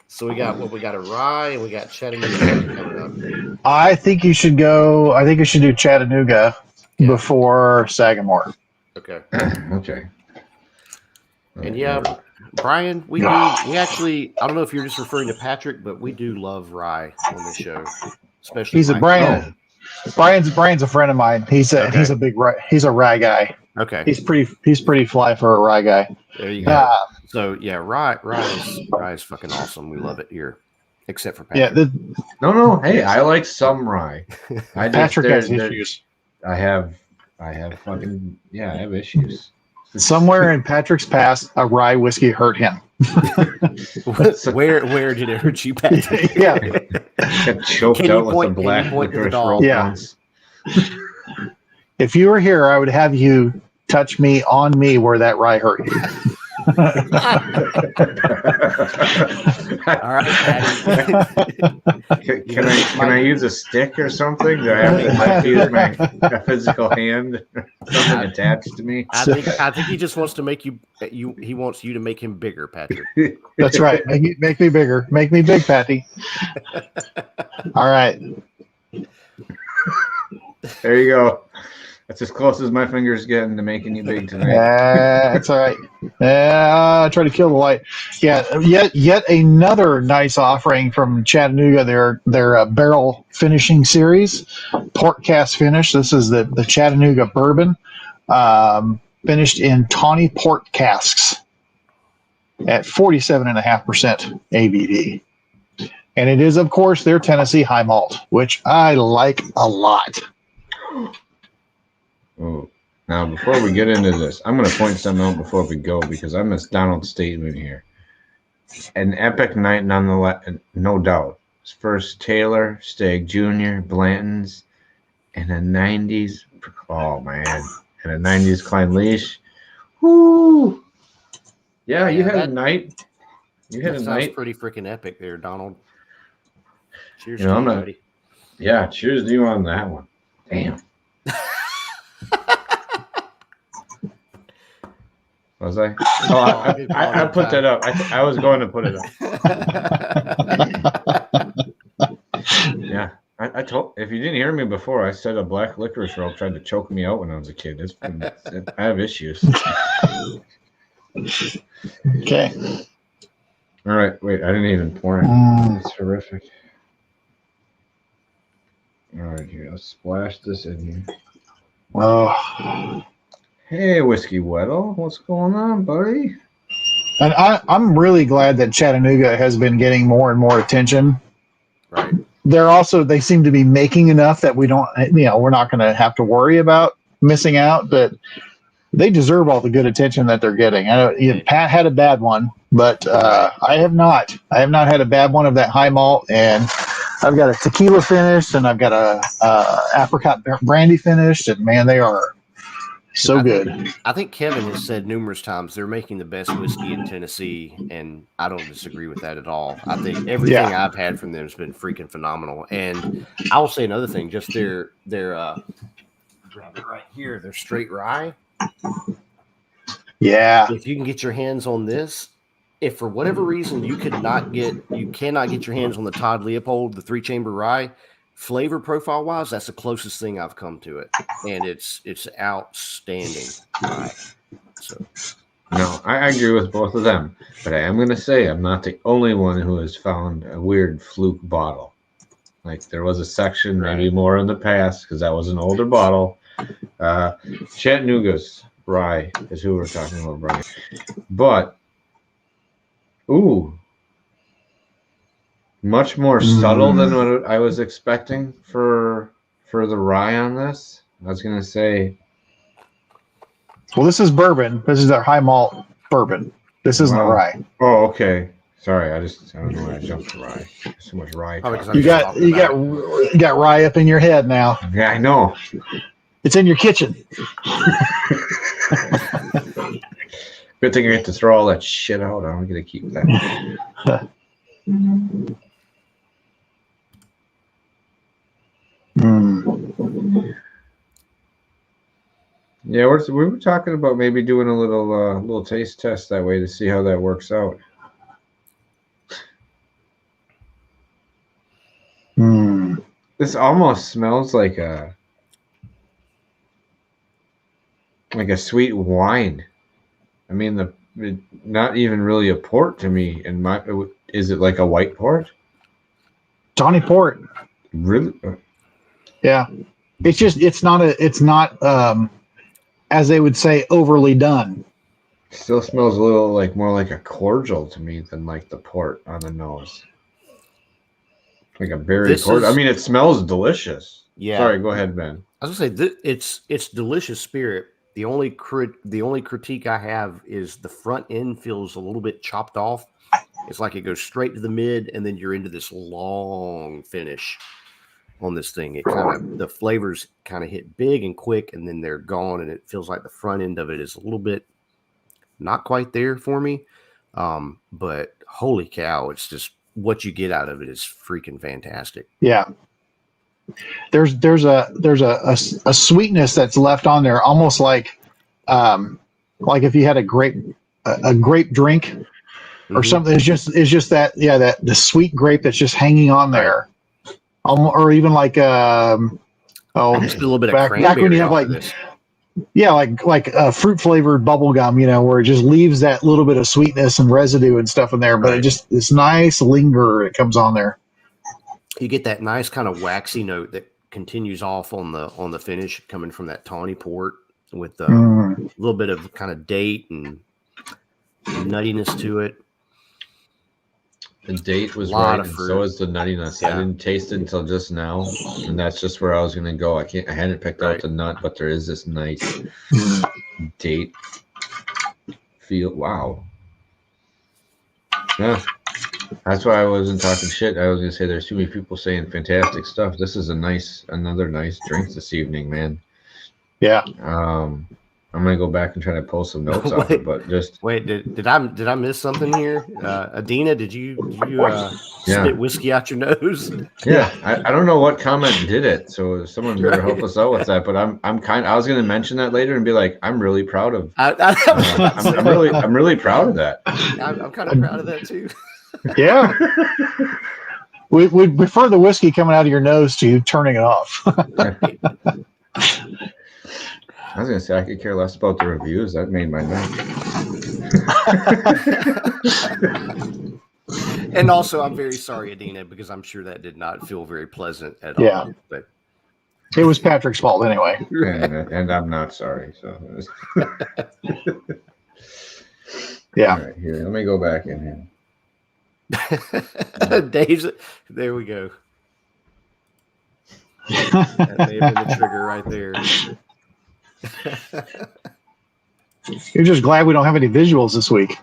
So we got a rye and we got Chattanooga coming up. I think you should do Chattanooga before Sagamore. Okay. Okay. And Brian, we actually, I don't know if you're just referring to Patrick, but we do love rye on this show. Especially Brian's a friend of mine. He's a rye guy. Okay. He's pretty fly for a rye guy. There you go. So yeah, rye is fucking awesome. We love it here, except for Patrick. No. Hey, I like some rye. Patrick has issues. I have issues. Somewhere in Patrick's past, a rye whiskey hurt him. Where did it hurt you, Patrick? Yeah. Got choked out with the black licorice roll. Yeah. If you were here, I would have you touch me on me where that rye hurt you. All right, Patty. Can I use a stick or something? Do I have to use my physical hand? Something attached to me? I think he just wants to make you. He wants you to make him bigger, Patrick. That's right. Make me bigger. Make me big, Patty. All right. There you go. That's as close as my fingers getting to making you big tonight. That's all right. Try to kill the light. Yeah, yet another nice offering from Chattanooga. Their barrel finishing series, port cask finish. This is the Chattanooga Bourbon, finished in tawny port casks at 47.5% ABV. And it is, of course, their Tennessee high malt, which I like a lot. Oh, now before we get into this, I'm going to point something out before we go because I missed Donald's statement here. An epic night, nonetheless, no doubt. First Taylor, Stagg Jr., Blanton's, and a 90s. Oh man, and a 90s Klein Leash. Woo! Yeah, you had a night. You had a night. Pretty freaking epic there, Donald. Cheers, to you, buddy. Yeah, cheers to you on that one. Damn. Was I? Oh, I put that up. I was going to put it up. Yeah, I told. If you didn't hear me before, I said a black licorice roll tried to choke me out when I was a kid. I have issues. Okay. All right. Wait, I didn't even pour it. It's horrific. All right, here. Let's splash this in here. Oh. Hey, Whiskey Weddle, what's going on, buddy? And I'm really glad that Chattanooga has been getting more and more attention. Right. They seem to be making enough that we're not going to have to worry about missing out, but they deserve all the good attention that they're getting. I know Pat had a bad one, but I have not. I have not had a bad one of that high malt, and I've got a tequila finish, and I've got a apricot brandy finish, and man, they are so good. I think Kevin has said numerous times they're making the best whiskey in Tennessee, and I don't disagree with that at all. I think everything I've had from them has been freaking phenomenal. And I will say another thing, just their grab it right here, their straight rye. Yeah. If you can get your hands on this, if for whatever reason you cannot get your hands on the Todd Leopold, the 3-chamber rye, flavor profile wise, that's the closest thing I've come to it, and it's outstanding. Right. So No, I agree with both of them, but I am going to say I'm not the only one who has found a weird fluke bottle. Like there was a section, maybe more in the past, because that was an older bottle. Chattanooga's Rye is who we're talking about, Brian. But, much more subtle than what I was expecting for the rye on this. I was going to say. Well, this is bourbon. This is our high malt bourbon. This isn't a rye. Oh, okay. Sorry, I don't know why I jumped to rye. So much rye. You got rye up in your head now. Yeah, I know. It's in your kitchen. Good thing I get to throw all that shit out. I'm going to keep that. Yeah, we were talking about maybe doing a little taste test that way to see how that works out. This almost smells like a sweet wine. I mean, not even really a port to me. Is it like a white port? Tawny port. Really? Yeah. It's not as they would say, overly done. Still smells a little more like a cordial to me than like the port on the nose. Like a berry port. I mean, it smells delicious. Yeah. Sorry, go ahead, Ben. I was gonna say it's delicious spirit. The only critique I have is the front end feels a little bit chopped off. It's like it goes straight to the mid, and then you're into this long finish on this thing. The flavors kind of hit big and quick, and then they're gone, and it feels like the front end of it is a little bit not quite there for me. But holy cow, it's just what you get out of it is freaking fantastic. Yeah. There's a sweetness that's left on there, almost like if you had a grape drink or something. It's just that the sweet grape that's just hanging on there. Or even like just a little bit of cranberry. Back when you have like fruit flavored bubble gum, where it just leaves that little bit of sweetness and residue and stuff in there, but it's nice linger. It comes on there. You get that nice kind of waxy note that continues off on the finish, coming from that tawny port with a little bit of kind of date and nuttiness to it. The date was right, and so is the nuttiness. Yeah. I didn't taste it until just now, and that's just where I was going to go. I hadn't picked out the nut, but there is this nice date feel. Wow. Yeah, that's why I wasn't talking shit. I was going to say there's too many people saying fantastic stuff. This is another nice drink this evening, man. Yeah. I'm gonna go back and try to pull some notes off it, but just wait. Did I miss something here? Adina, did you spit whiskey out your nose? Yeah, I don't know what comment did it, so someone better help us out with that. But I was gonna mention that later and be like, I'm really proud of. I'm really proud of that. I'm kind of proud of that too. Yeah. We prefer the whiskey coming out of your nose to you turning it off. I was going to say I could care less about the reviews. That made my night. And also, I'm very sorry, Adina, because I'm sure that did not feel very pleasant at all. But it was Patrick's fault anyway. And I'm not sorry. So yeah. All right, here, let me go back in here. Dave's, there we go. That may have been the trigger right there. You're just glad we don't have any visuals this week.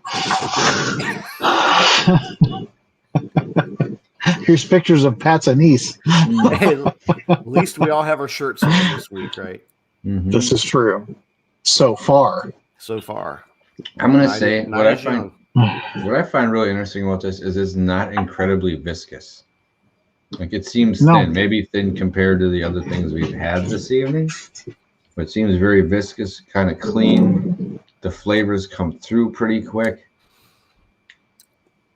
Here's pictures of Pat's niece. At least we all have our shirts on this week, right? Mm-hmm. This is true. So far. I'm going to say what I find really interesting about this is it's not incredibly viscous. Like it seems thin, maybe thin compared to the other things we've had this evening. But it seems very viscous, kind of clean. The flavors come through pretty quick.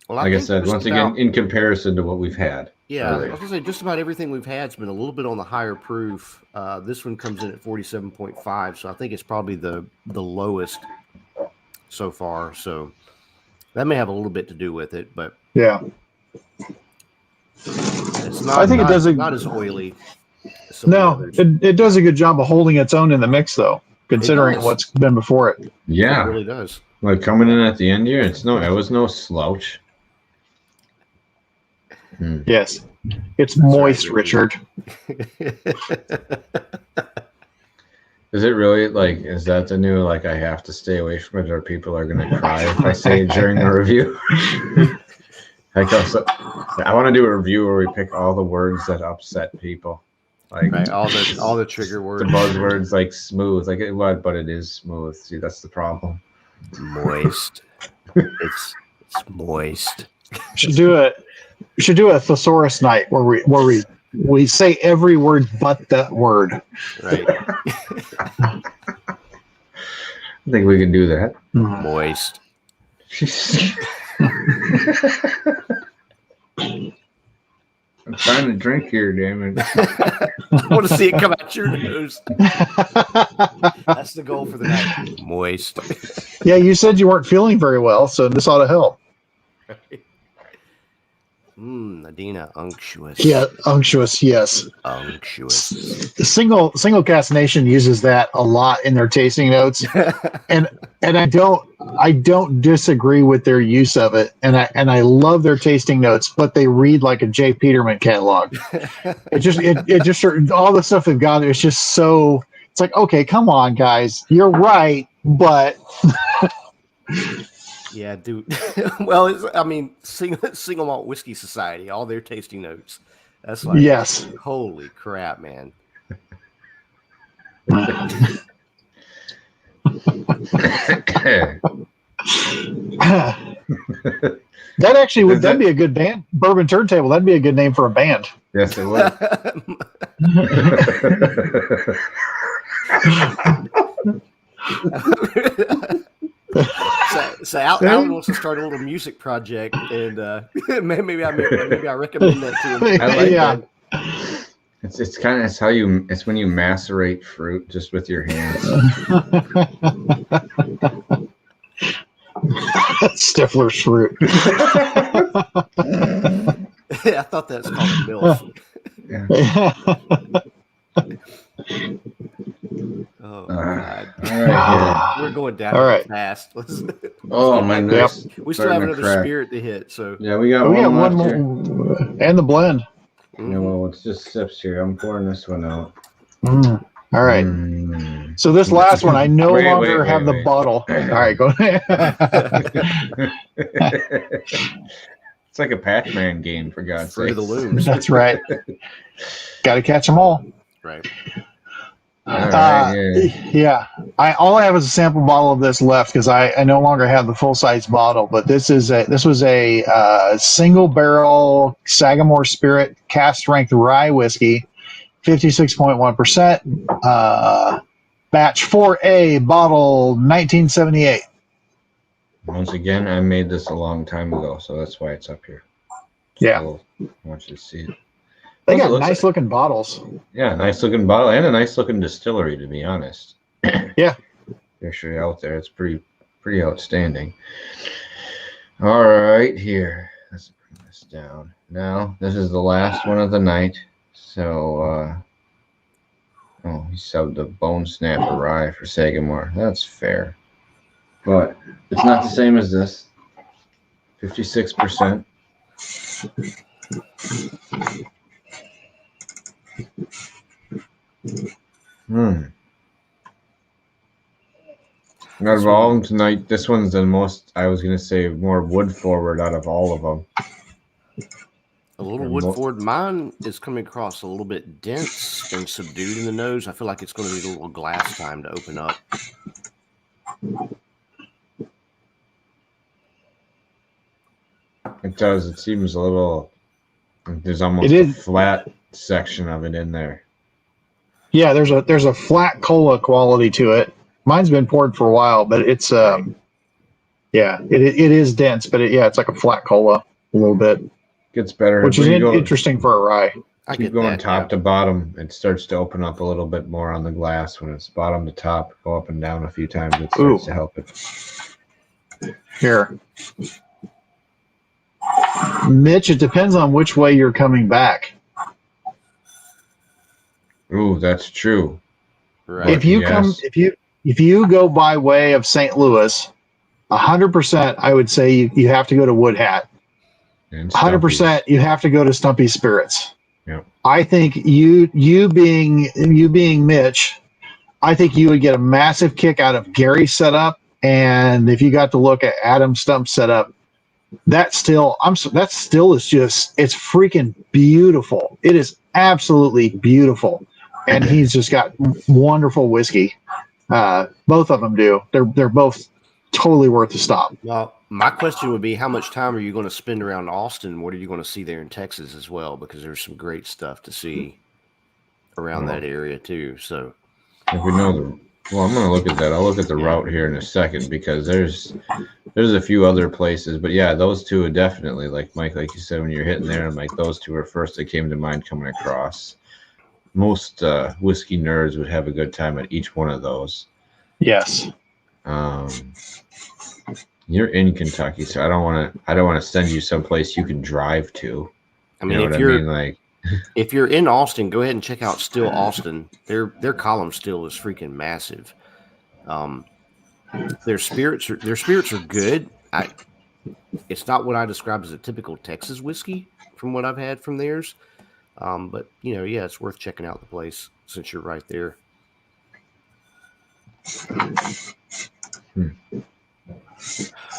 Well, like I said, once again, in comparison to what we've had. Yeah, I was going to say just about everything we've had has been a little bit on the higher proof. This one comes in at 47.5, so I think it's probably the lowest so far, so that may have a little bit to do with it, but Yeah. it's not. I think it does not as oily as some of the others. it does a good job of holding its own in the mix, though, considering does. what's been before it. Yeah, It really does. like coming in at the end here, it was no slouch. Yes, it's That's moist, right, Richard. Is it really like? Is that the new like? I have to stay away from it, or people are gonna cry if I say it during a review. Like also, I want to do a review where we pick all the words that upset people, like right, all the trigger words, the buzzwords, like smooth, like but it is smooth. See, that's the problem. Moist. It's moist. We should do a thesaurus night where we say every word but that word. Right. I think we can do that. Moist. I'm trying to drink here, damn it. I want to see it come out your nose. That's the goal for the night. Moist. Yeah, you said you weren't feeling very well, so this ought to help. Adina, unctuous. Yeah, unctuous, yes. Unctuous. The single cast nation uses that a lot in their tasting notes, and I don't disagree with their use of it, and I love their tasting notes, but they read like a J. Peterman catalog. It just all the stuff they've got. It's just so. It's like, okay, come on, guys, you're right, but. Yeah, dude. Well, Single Malt Whiskey Society, all their tasting notes. That's like, yes. Holy crap, man. That'd be a good band. Bourbon Turntable. That'd be a good name for a band. Yes, it would. So Alan wants to start a little music project, and maybe I recommend that to him. I like that. It's when you macerate fruit just with your hands. Stifler's fruit. I thought that's called a MILF. Yeah. Oh God! All right, we're going down fast. My nice. We still have another spirit to hit. So yeah, we got one more, and the blend. Yeah, well, it's just sips here. I'm pouring this one out. All right. So this last one, I no longer have the bottle. All right, go ahead. It's like a Pac-Man game, for God's sake. The looms. That's right. Got to catch them all. Right. Yeah. All I have is a sample bottle of this left because I no longer have the full size bottle. But this was a single barrel Sagamore Spirit cask strength rye whiskey, 56.1%, batch 4A, bottle 1978. Once again, I made this a long time ago, so that's why it's up here. Yeah. So I want you to see it. They got nice looking bottles. Yeah, nice looking bottle and a nice looking distillery, to be honest. Yeah. They're sure out there. It's pretty outstanding. All right, here. Let's bring this down. Now, this is the last one of the night. So, he subbed the Bone Snapper Rye for Sagamore. That's fair. But it's not the same as this. 56%. Out of all of them tonight, this one's the most, I was going to say, more wood forward out of all of them. A little wood forward. Mine is coming across a little bit dense and subdued in the nose. I feel like it's going to need a little glass time to open up. It does. It seems a little, there's almost a flat section of it in there. Yeah, there's a flat cola quality to it. Mine's been poured for a while, but it's it is dense, but it's like a flat cola a little bit. Gets better, which is interesting for a rye. Keep going top to bottom. It starts to open up a little bit more on the glass when it's bottom to top. Go up and down a few times. It starts to help it. Here. Mitch, it depends on which way you're coming back. Ooh, that's true. Right. If you if you go by way of St. Louis, 100%, I would say you have to go to Wood Hat. And 100%, you have to go to Stumpy Spirits. Yep. I think you being Mitch, I think you would get a massive kick out of Gary's setup, and if you got to look at Adam Stump's setup, that still is just, it's freaking beautiful. It is absolutely beautiful, and he's just got wonderful whiskey. Both of them do. They're both totally worth the stop. Well, my question would be, how much time are you going to spend around Austin? What are you going to see there in Texas as well? Because there's some great stuff to see around that area too. So if we know well, I'm going to look at that. I'll look at the route here in a second, because there's a few other places, but yeah, those two are definitely, like Mike, like you said, when you're hitting there, I'm like, those two are first that came to mind coming across. Most whiskey nerds would have a good time at each one of those. Yes. You're in Kentucky, so I don't want to send you someplace you can drive to. I mean, if you're in Austin, go ahead and check out Still Austin. Their column still is freaking massive. Their spirits are good. It's not what I describe as a typical Texas whiskey from what I've had from theirs. But yeah, it's worth checking out the place since you're right there.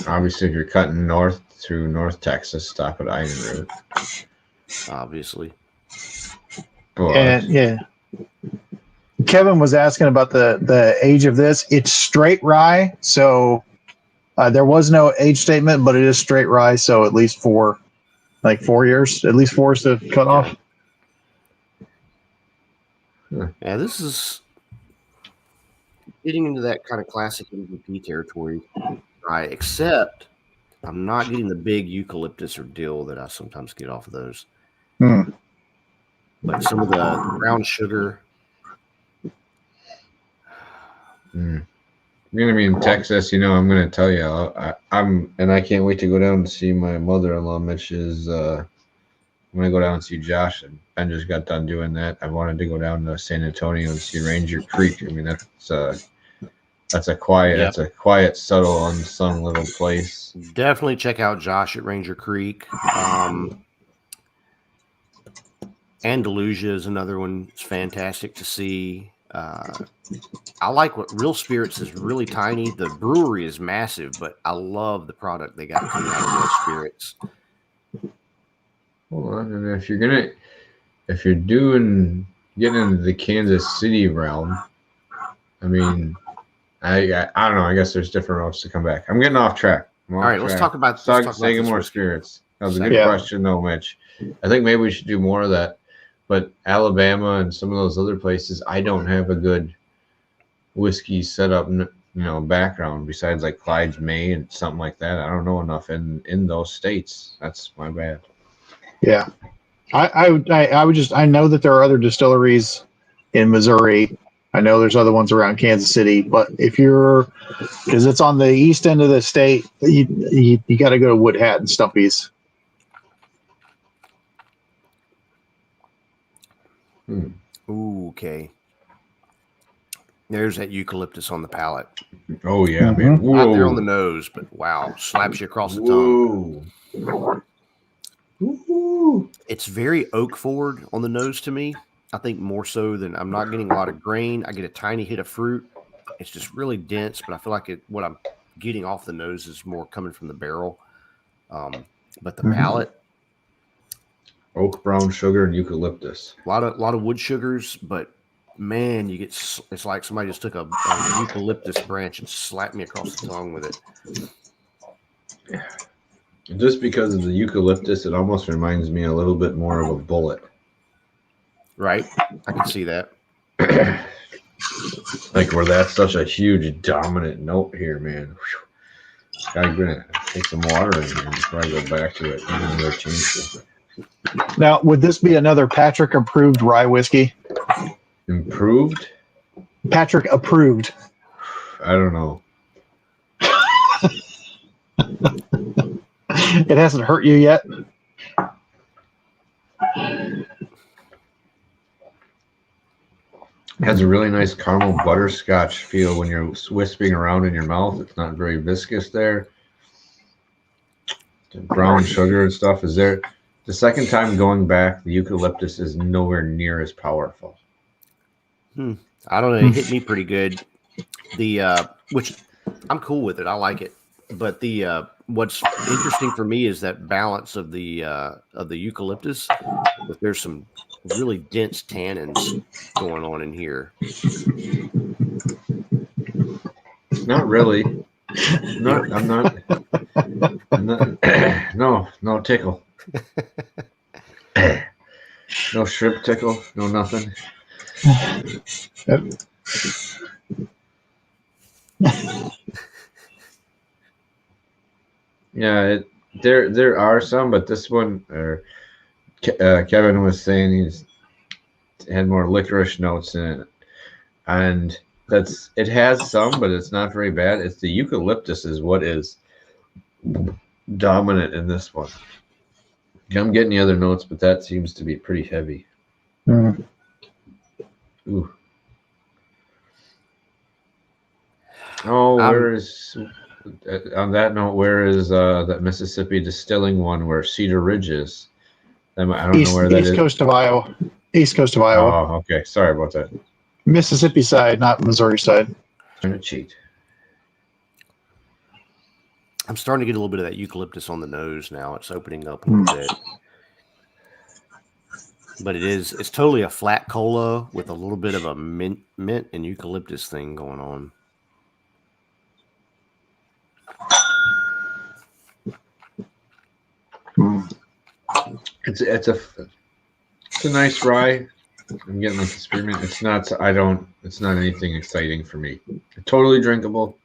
Obviously, if you're cutting north through North Texas, stop at Iron Root. Obviously. But, and yeah, Kevin was asking about the age of this. It's straight rye, so there was no age statement, but it is straight rye, so at least 4 years, at least 4 is the cutoff. Yeah, this is getting into that kind of classic MVP territory, right? Except I'm not getting the big eucalyptus or dill that I sometimes get off of those. But some of the brown sugar. You're gonna be in Texas, I'm gonna tell you, I can't wait to go down to see my mother-in-law, Mitch's. I'm gonna go down and see Josh, and Ben just got done doing that. I wanted to go down to San Antonio and see Ranger Creek. I mean, that's a quiet, subtle, unsung little place. Definitely check out Josh at Ranger Creek. Andalusia is another one. It's fantastic to see. I like what Real Spirits is really tiny. The brewery is massive, but I love the product they got coming out of Real Spirits. Hold on, and if you're getting into the Kansas City realm, I mean, I don't know. I guess there's different routes to come back. I'm getting off track. All right, let's talk about Sagamore Spirits. That was a good question, though, Mitch. I think maybe we should do more of that. But Alabama and some of those other places, I don't have a good whiskey setup, background besides like Clyde's May and something like that. I don't know enough in those states. That's my bad. Yeah, I know that there are other distilleries in Missouri. I know there's other ones around Kansas City, but because it's on the east end of the state, you got to go to Wood Hat and Stumpy's. Ooh, okay. There's that eucalyptus on the palate. Oh yeah, man. Not there on the nose, but wow, slaps you across the tongue. Ooh. It's very oak forward on the nose to me. I think more so than I'm not getting a lot of grain. I get a tiny hit of fruit. It's just really dense, but I feel like what I'm getting off the nose is more coming from the barrel. But the palate, oak, brown sugar, and eucalyptus. A lot of wood sugars, but man, it's like somebody just took a eucalyptus branch and slapped me across the tongue with it. Just because of the eucalyptus, it almost reminds me a little bit more of a bullet. Right, I can see that. Like where that's such a huge dominant note here, man. I'm gonna take some water in here before I go back to it. Now, would this be another Patrick approved rye whiskey? Improved? Patrick approved. I don't know. It hasn't hurt you yet? It has a really nice caramel butterscotch feel when you're wisping around in your mouth. It's not very viscous there. The brown sugar and stuff is there. The second time going back, the eucalyptus is nowhere near as powerful. I don't know. It hit me pretty good. Which I'm cool with it. I like it. But what's interesting for me is that balance of the eucalyptus. But there's some really dense tannins going on in here. Not really. I'm not. No tickle. No shrimp tickle. No nothing. Yeah, there are some, but this one, Kevin was saying he's had more licorice notes in it, and it has some, but it's not very bad. It's the eucalyptus is what is dominant in this one. I'm getting the other notes, but that seems to be pretty heavy. Ooh. Oh, where is on that note? Where is that Mississippi distilling one where Cedar Ridge is? I don't know where that is. East coast of Iowa. East coast of Iowa. Oh, okay. Sorry about that. Mississippi side, not Missouri side. Trying to cheat. I'm starting to get a little bit of that eucalyptus on the nose now. It's opening up a little bit. But it's totally a flat cola with a little bit of a mint and eucalyptus thing going on. It's a nice rye. I'm getting like the spearmint. It's not anything exciting for me. Totally drinkable.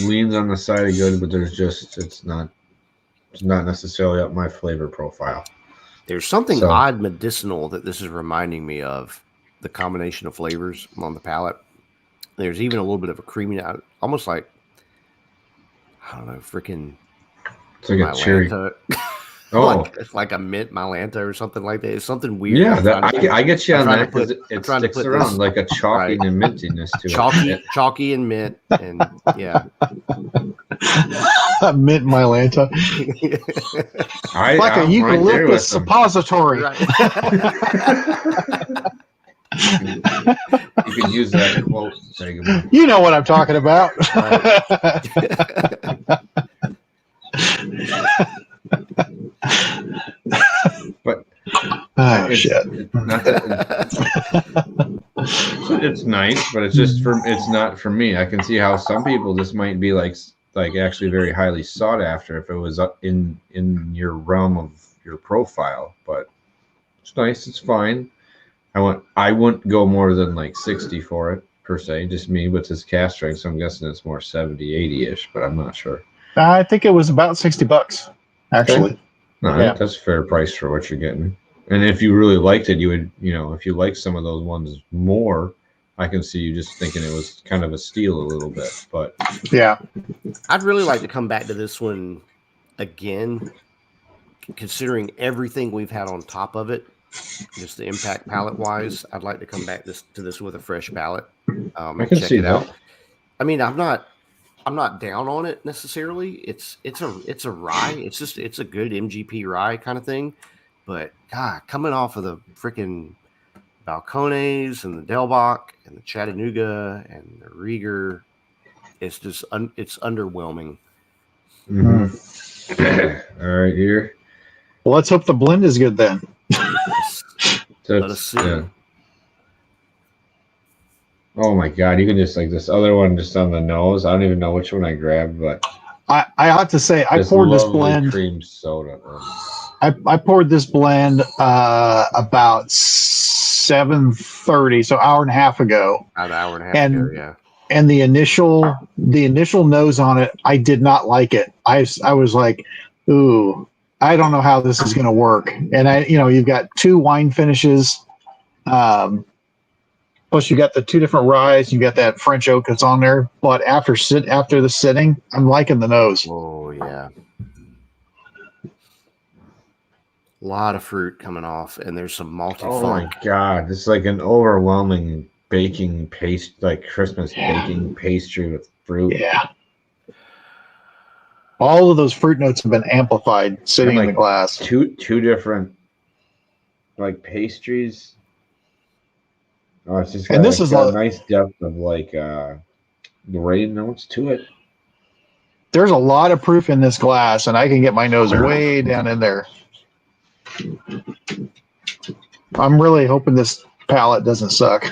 Leans on the side of good, but it's not necessarily up my flavor profile. There's something odd medicinal that this is reminding me of, the combination of flavors on the palate. There's even a little bit of a creamy, almost like, I don't know, freaking. It's like a cherry. Oh, it's like a mint Malanta or something like that. It's something weird. Yeah, I get you on that because it sticks around like a chalky and mintiness to it. Chalky and mint, and yeah. Mint Malanta. Like a eucalyptus suppository. Right. You can use that quote. You know what I'm talking about. But shit. It's nice, but it's not for me. I can see how some people this might be like actually very highly sought after if it was up in your realm of your profile. But it's nice. It's fine. I wouldn't go more than like 60 for it per se, just me, but it's cask strength, so I'm guessing it's more 70, 80-ish, but I'm not sure. I think it was about $60, actually. Okay. No, yeah. That's a fair price for what you're getting. And if you really liked it, you would, if you like some of those ones more, I can see you just thinking it was kind of a steal a little bit. But yeah, I'd really like to come back to this one again, considering everything we've had on top of it. Just the impact palate wise, I'd like to come back to this with a fresh palate. I can see that. I mean, I'm not down on it necessarily. It's a rye. It's a good MGP rye kind of thing. But God, coming off of the freaking Balcones and the Delbach and the Chattanooga and the Rieger, it's just it's underwhelming. Mm-hmm. All right, here. Well, let's hope the blend is good then. Let us see. Yeah. Oh my God! You can just like this other one just on the nose. I don't even know which one I grabbed, but I ought to say I poured this blend. Cream soda. I poured this blend about 7:30, so hour and a half ago. About an hour and a half ago, yeah. And the initial nose on it, I did not like it. I was like, ooh. I don't know how this is going to work. And you've got two wine finishes. Plus, you got the two different ryes. You got that French oak that's on there. But after the sitting, I'm liking the nose. Oh yeah, a lot of fruit coming off, and there's some malty Oh funk. my God, it's like an overwhelming baking paste, like Christmas baking pastry with fruit. Yeah. All of those fruit notes have been amplified sitting And in the glass. Two different like pastries. Oh, it's just got, And this is got a nice depth of grain notes to it. There's a lot of proof in this glass, and I can get my nose way down in there. I'm really hoping this palate doesn't suck.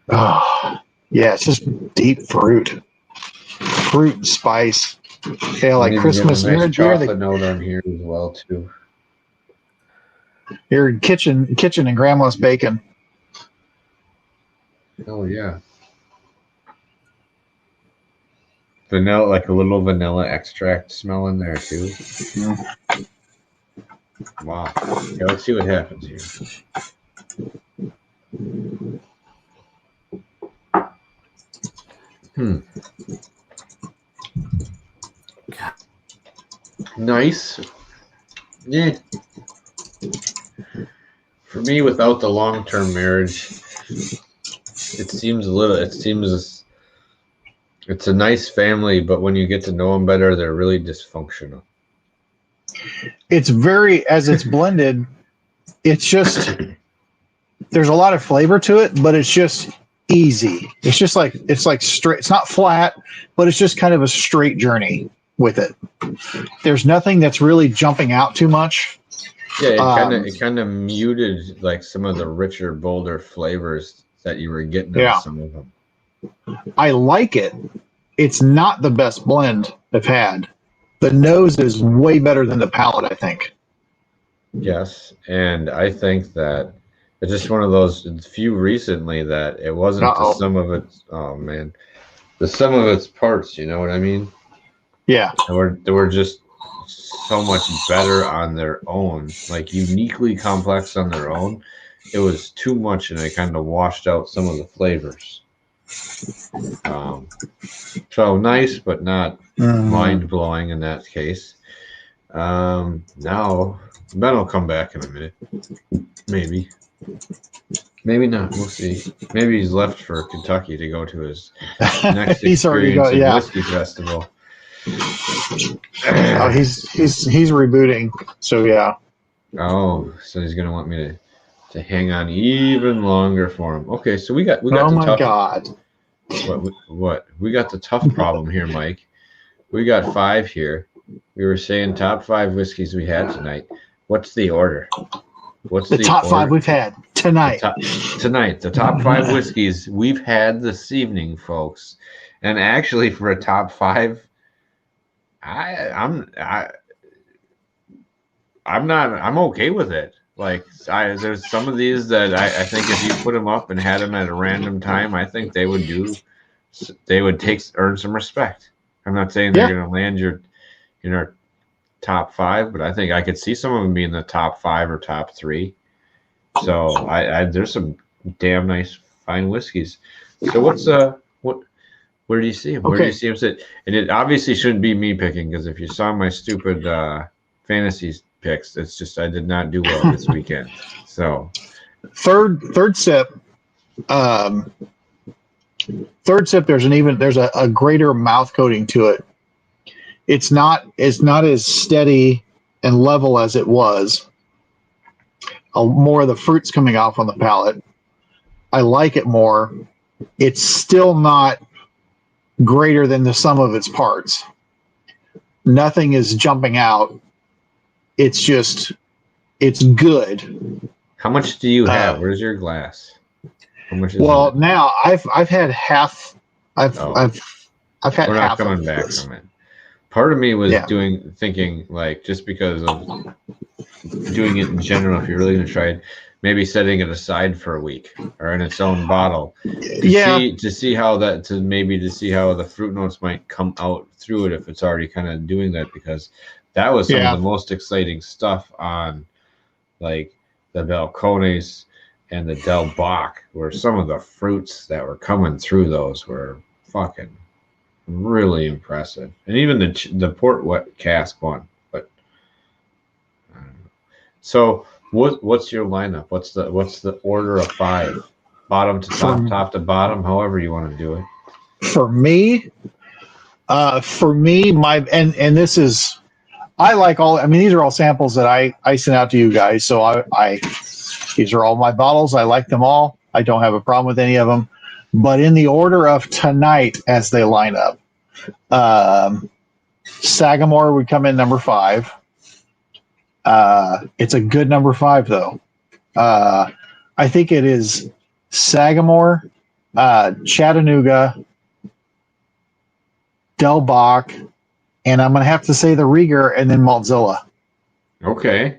Oh, yeah, it's just deep fruit and spice. Yeah, like Christmas. A nice chocolate note on here as well too. You're in kitchen and grandma's bacon. Oh yeah. Vanilla, like a little vanilla extract smell in there too. Yeah. Wow. Okay, let's see what happens here. Nice. Yeah. For me, without the long-term marriage, it seems it's a nice family, but when you get to know them better, they're really dysfunctional. It's as it's blended, it's just, there's a lot of flavor to it, but it's just easy. It's like straight. It's not flat, but it's just kind of a straight journey with it. There's nothing that's really jumping out too much. Yeah, it kind of muted like some of the richer, bolder flavors that you were getting in some of them. I like it. It's not the best blend I've had. The nose is way better than the palate, I think. Yes, and I think that it's just one of those few recently that it wasn't the sum of its. Oh man, the sum of its parts. You know what I mean? Yeah. They were just so much better on their own, like uniquely complex on their own. It was too much, and it kind of washed out some of the flavors. So nice, but not mind blowing in that case. Now Ben will come back in a minute, maybe not. We'll see. Maybe he's left for Kentucky to go to his next experience in whiskey festival. Oh, he's rebooting. So yeah. Oh, so he's gonna want me to hang on even longer for him. Okay, so we got. Oh my God. What? We got the tough problem here, Mike. We got 5 here. We were saying top 5 whiskeys we had tonight. What's the order? What's the top order? 5 we've had tonight? The top 5 whiskeys we've had this evening, folks. And actually, for a top 5, I'm okay with it. Like there's some of these that I think if you put them up and had them at a random time, I think they would earn some respect. I'm not saying they're going to land your top 5, but I think I could see some of them being the top 5 or top 3. So there's some damn nice fine whiskeys. So where do you see him? Where do you see him sit? And it obviously shouldn't be me picking, because if you saw my stupid fantasy picks, it's just I did not do well this weekend. So third sip, there's a greater mouth coating to it. It's not as steady and level as it was. More of the fruit's coming off on the palate. I like it more. It's still not greater than the sum of its parts. Nothing is jumping out. It's good. How much do you have? Where's your glass? How much is now I've had half. I've had We're not half coming back from it. Part of me was thinking like, just because of doing it in general, if you're really going to try it, maybe setting it aside for a week or in its own bottle to see how the fruit notes might come out through it if it's already kind of doing that, because that was some of the most exciting stuff on like the Balcones, and the Del Bach were some of the fruits that were coming through. Those were fucking really impressive, and even the port wet cask one. But I don't know. So what's your lineup? What's the order of 5? Bottom to top, top to bottom, however you want to do it. For me, my and this is, I like all. I mean, these are all samples that I sent out to you guys. So I these are all my bottles. I like them all. I don't have a problem with any of them. But in the order of tonight, as they line up, Sagamore would come in number 5. It's a good number 5, though. I think it is Sagamore, Chattanooga, Del Bach, and I'm going to have to say the Rieger and then Maltzilla. Okay.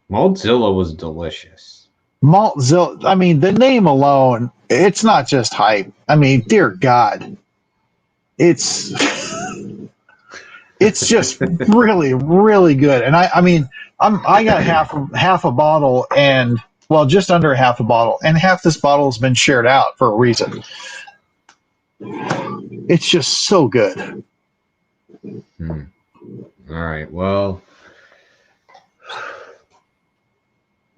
Maltzilla was delicious. Maltzilla, I mean, the name alone, it's not just hype. I mean, dear God, it's just really, really good. And I mean, I got half a bottle, and well, just under half a bottle, and half this bottle has been shared out for a reason. It's just so good. All right. Well,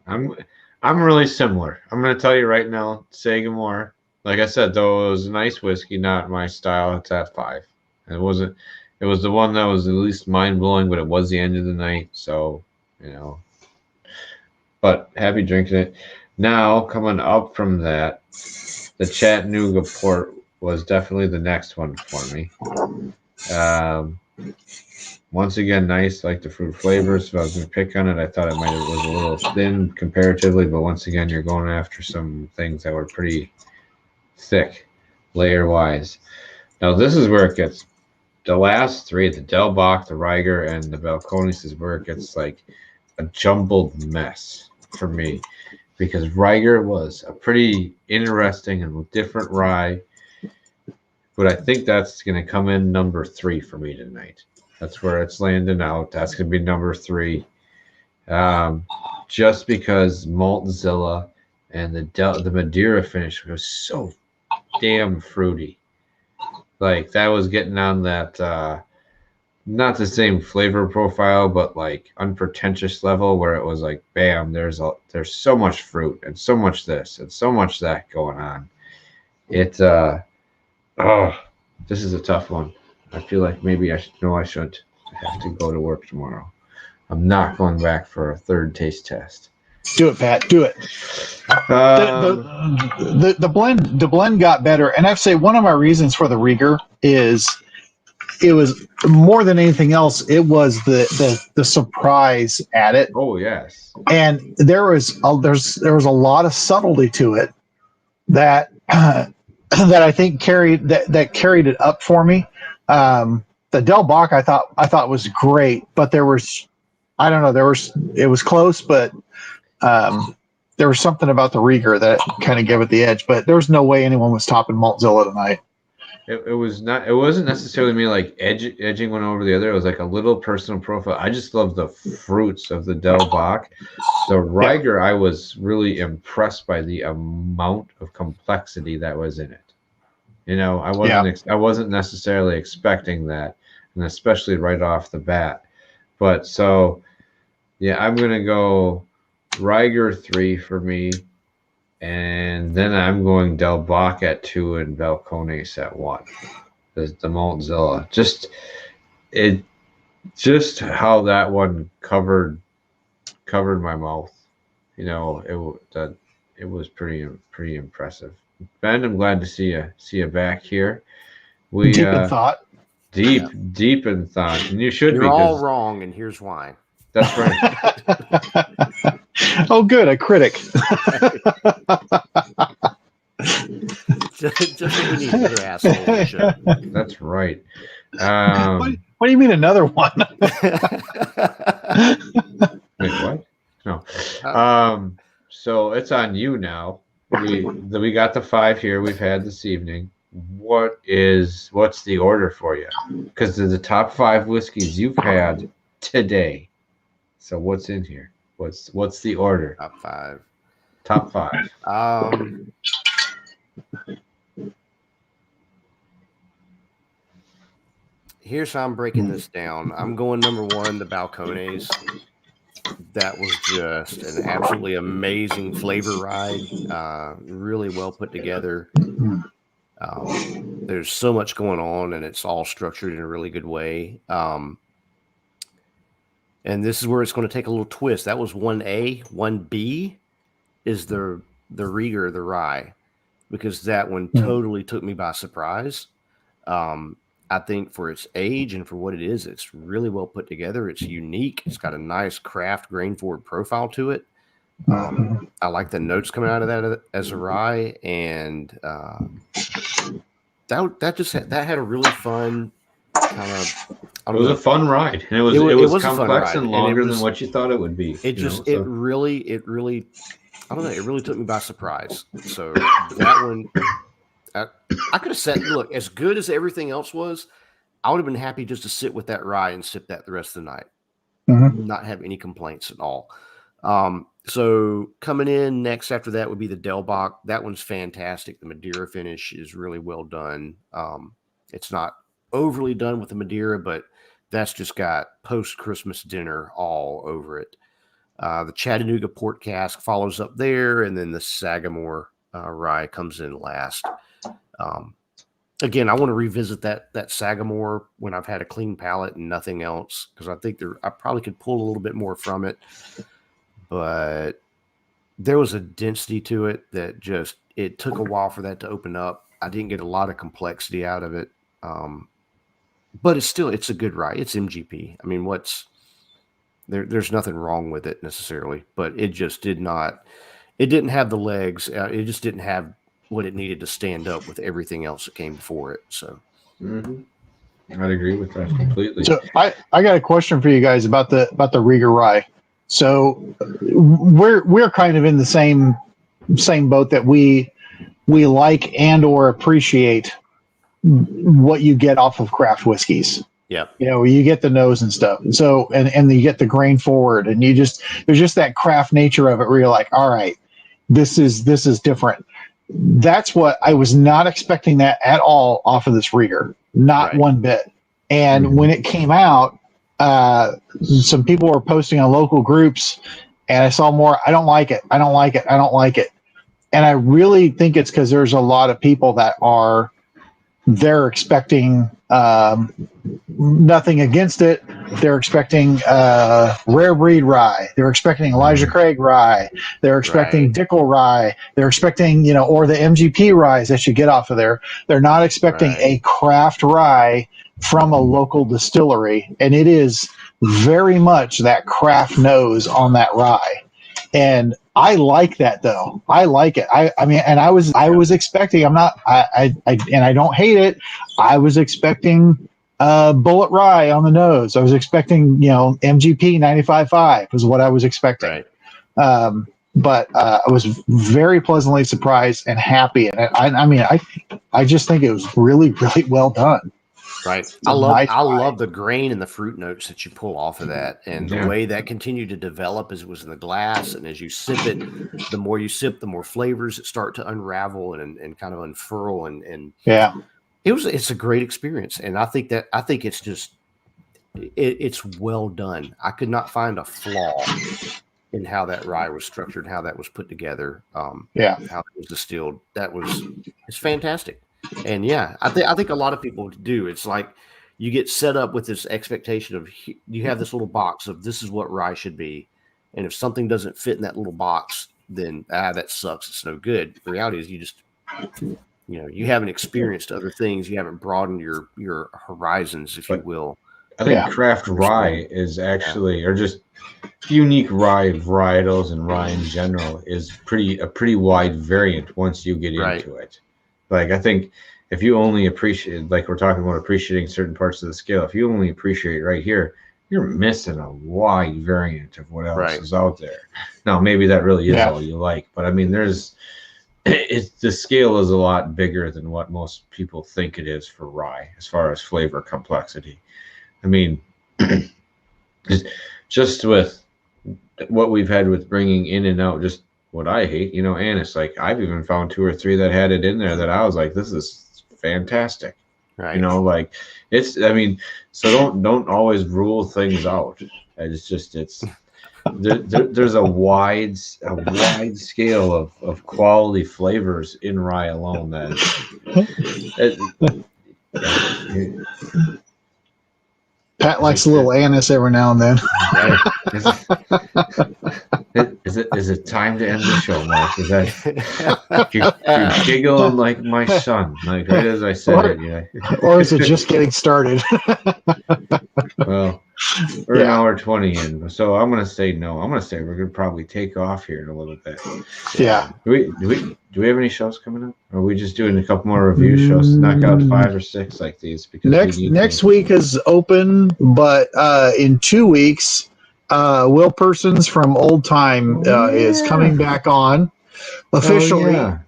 I'm really similar. I'm going to tell you right now, Sagamore. Like I said, though, it was a nice whiskey, not my style. It's at 5. It wasn't. It was the one that was the least mind blowing, but it was the end of the night. So, you know. But happy drinking it. Now coming up from that, the Chattanooga Port was definitely the next one for me. Once again, nice, like the fruit flavors. If I was going to pick on it, I thought it was a little thin comparatively, but once again, you're going after some things that were pretty thick, layer-wise. Now, this is where it gets, the last 3, the Del Bach, the Rieger, and the Balcones is where it gets like a jumbled mess for me, because Rieger was a pretty interesting and different rye, but I think that's going to come in number 3 for me tonight. That's where it's landing out. That's going to be number 3. Just because Maltzilla and the Madeira finish was so damn fruity. Like, that was getting on that, not the same flavor profile, but like unpretentious level where it was like, bam, there's so much fruit and so much this and so much that going on. This is a tough one. I feel like maybe I shouldn't have to go to work tomorrow. I'm not going back for a 3rd taste test. Do it, Pat. Do it. The blend got better, and I have to say one of my reasons for the Rieger is it was more than anything else. It was the surprise at it. Oh yes. And there was a lot of subtlety to it that that I think carried it up for me. The Del Bach I thought was great, but there was, I don't know, it was close, but there was something about the Rieger that kind of gave it the edge. But there was no way anyone was topping Maltzilla tonight. It wasn't necessarily me like edging one over the other. It was like a little personal profile. I just love the fruits of the Del Bach. The Rieger, I was really impressed by the amount of complexity that was in it. You know, I wasn't necessarily expecting that, and especially right off the bat. But so, yeah, I'm gonna go Rieger 3 for me, and then I'm going Del Bach at 2 and Balcones at 1. The Maltzilla, just how that one covered my mouth. You know, it was pretty impressive. Ben, I'm glad to see you back here. We deep in thought. Deep in thought, and you should. You're all wrong, and here's why. That's right. Oh, good, a critic. just we need another asshole on the show. That's right. What do you mean another one? Wait, what? No. So it's on you now. We got the 5 here we've had this evening. What's the order for you? Because they're the top 5 whiskeys you've had today. So what's in here? What's the order? Top 5. Top 5. Here's how I'm breaking this down. I'm going number 1, the Balcones. That was just an absolutely amazing flavor ride. Really well put together. There's so much going on, and it's all structured in a really good way. And this is where it's going to take a little twist. That was 1A. 1B is the Rieger, the rye, because that one totally took me by surprise. I think for its age and for what it is, it's really well put together. It's unique. It's got a nice craft grain forward profile to it. I like the notes coming out of that as a rye, and that had a really fun kind of. It was a fun ride, and it was complex and longer than what you thought it would be. It really, I don't know. It really took me by surprise. So that one. I could have said, look, as good as everything else was, I would have been happy just to sit with that rye and sip that the rest of the night. Not have any complaints at all. So coming in next after that would be the Delbach. That one's fantastic. The Madeira finish is really well done. It's not overly done with the Madeira, but that's just got post-Christmas dinner all over it. The Chattanooga Port Cask follows up there, and then the Sagamore Rye comes in last. Again, I want to revisit that Sagamore when I've had a clean palate and nothing else, because I think I probably could pull a little bit more from it, but there was a density to it that it took a while for that to open up. I didn't get a lot of complexity out of it, but it's a good rye. It's MGP. I mean, there's nothing wrong with it necessarily, but it just didn't have the legs. It just didn't have what it needed to stand up with everything else that came before it. So I'd agree with that completely. So I got a question for you guys about the Rigor Rye. So we're kind of in the same boat that we like and or appreciate what you get off of craft whiskeys. Yeah. You get the nose and stuff. And so and you get the grain forward, and there's just that craft nature of it where you're like, all right, this is different. That's what I was not expecting that at all off of this Rieger, not one bit. And when it came out, some people were posting on local groups, and I saw more. I don't like it. I don't like it. I don't like it. And I really think it's because there's a lot of people that they're expecting nothing against it. They're expecting rare breed rye. They're expecting Elijah Craig rye. They're expecting Dickel rye. They're expecting, or the MGP ryes that you get off of there. They're not expecting a craft rye from a local distillery. And it is very much that craft nose on that rye. And I like that though. I like it. I mean, and I was expecting, I don't hate it. I was expecting Bullet Rye on the nose. I was expecting, MGP 95.5 was what I was expecting. Right. But I was very pleasantly surprised and happy. And I just think it was really, really well done. Right. I love the grain and the fruit notes that you pull off of that, and the way that continued to develop as it was in the glass. And as you sip it, the more you sip, the more flavors that start to unravel and kind of unfurl. And it's a great experience. And I think it's just, it's well done. I could not find a flaw in how that rye was structured, how that was put together. How it was distilled. It's fantastic. And I think a lot of people do. It's like you get set up with this expectation of, you have this little box of this is what rye should be, and if something doesn't fit in that little box, then that sucks. It's no good. The reality is, you just you haven't experienced other things. You haven't broadened your horizons, if you will. I think craft rye is actually, or just unique rye varietals and rye in general, is a pretty wide variant once you get into it. Like, I think if you only appreciate, like we're talking about appreciating certain parts of the scale, if you only appreciate right here, you're missing a wide variant of what else is out there. Now, maybe that really is all you like, but I mean, the scale is a lot bigger than what most people think it is for rye as far as flavor complexity. I mean, just with what we've had with bringing in and out, just what I hate, anise. Like I've even found 2 or 3 that had it in there that I was like, this is fantastic. Right. Like so don't always rule things out. It's there's a wide scale of quality flavors in rye alone that Pat likes a little anise every now and then. Is it time to end the show, Mark? Is that you're giggling like my son, like right as I said it, yeah. Or is it just getting started? Well, we're an hour 20 in, so I'm gonna say no. I'm gonna say we're gonna probably take off here in a little bit. Yeah. Do we have any shows coming up? Or are we just doing a couple more review shows to knock out 5 or 6 like these? Because next week is open, but in 2 weeks, Will Persons from Old Time is coming back on officially. Oh, yeah.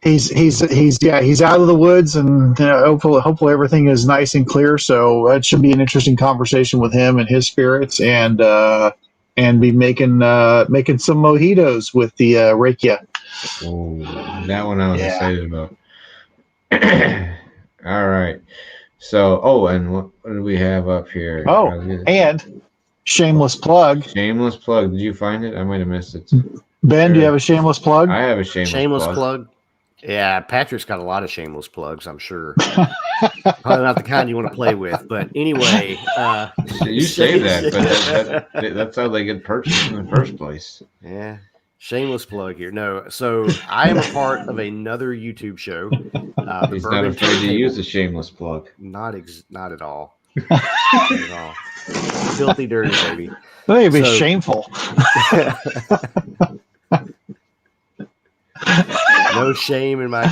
He's out of the woods, and hopefully everything is nice and clear. So it should be an interesting conversation with him and his spirits, and be making some mojitos with the rakia. Oh, that one I was excited about. All right. So, and what do we have up here? Oh, and shameless plug. Shameless plug. Did you find it? I might have missed it. Ben, do you have a shameless plug? I have a shameless plug. Yeah, Patrick's got a lot of shameless plugs, I'm sure. Probably not the kind you want to play with, but anyway. You say that, but that's how they get purchased in the first place. Yeah, shameless plug here. No, so I am a part of another YouTube show. He's not afraid to use a shameless plug. Not at all. Not at all. Filthy dirty, baby. That would be shameful. No shame in my game.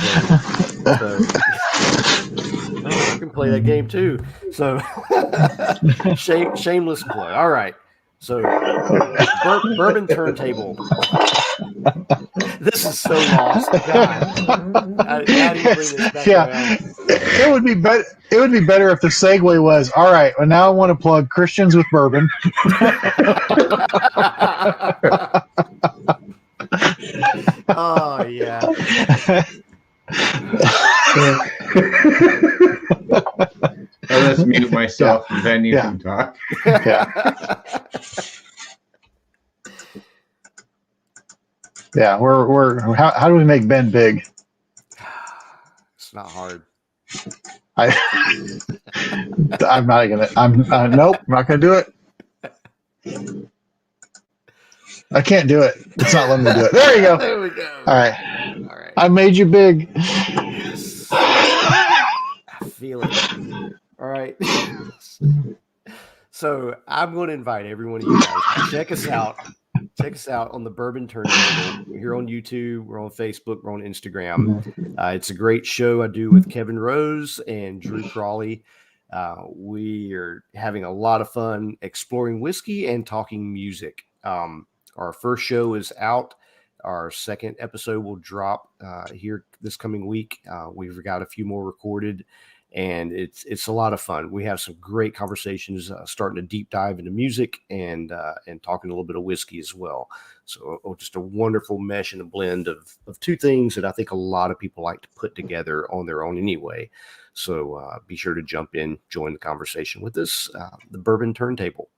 So, I can play that game too. So, shameless play. All right. So, bourbon turntable. This is so lost. God. How do you bring this back around? It would be better. It would be better if the segue was, all right, well, now I want to plug Christians with Bourbon. Oh, yeah. Let's mute myself, and then you can talk. Yeah, we're how do we make Ben big? It's not hard. I'm not gonna do it. I can't do it. It's not letting me do it. There you go. There we go. All right. I made you big. I feel it. All right. So I'm going to invite every one of you guys to check us out. Check us out on the Bourbon Turntable. We're here on YouTube. We're on Facebook. We're on Instagram. It's a great show I do with Kevin Rose and Drew Crawley. We are having a lot of fun exploring whiskey and talking music. Our first show is out. Our second episode will drop here this coming week. We've got a few more recorded, and it's a lot of fun. We have some great conversations, starting to deep dive into music and talking a little bit of whiskey as well. So just a wonderful mesh and a blend of two things that I think a lot of people like to put together on their own anyway. So be sure to jump in, join the conversation with us, the Bourbon Turntable.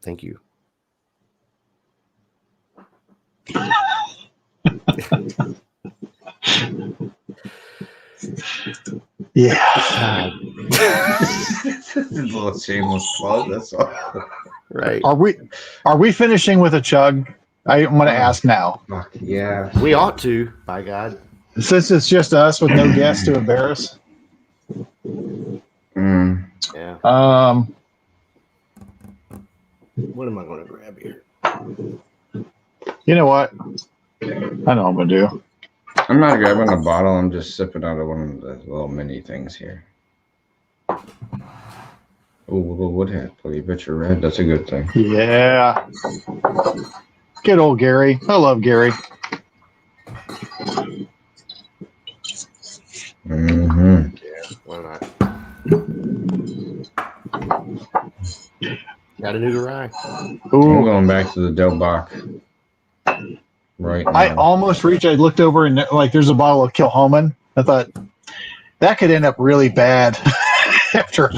Thank you. Yeah. It's a little shameless plug, that's all. Right. Are we finishing with a chug? I'm going to ask now. Fuck yeah. We ought to, by God. Since it's just us with no guests to embarrass. Yeah. What am I going to grab here? You know what? I know what I'm going to do. I'm not grabbing a bottle. I'm just sipping out of one of the little mini things here. Oh, little wood hat. You bet you're red. That's a good thing. Yeah. Good old Gary. I love Gary. Mm-hmm. Yeah, why not? Chattanooga Rye. I'm going back to the Del Bach. right now. I almost reached. I looked over and like, there's a bottle of Kilhoman. I thought that could end up really bad after.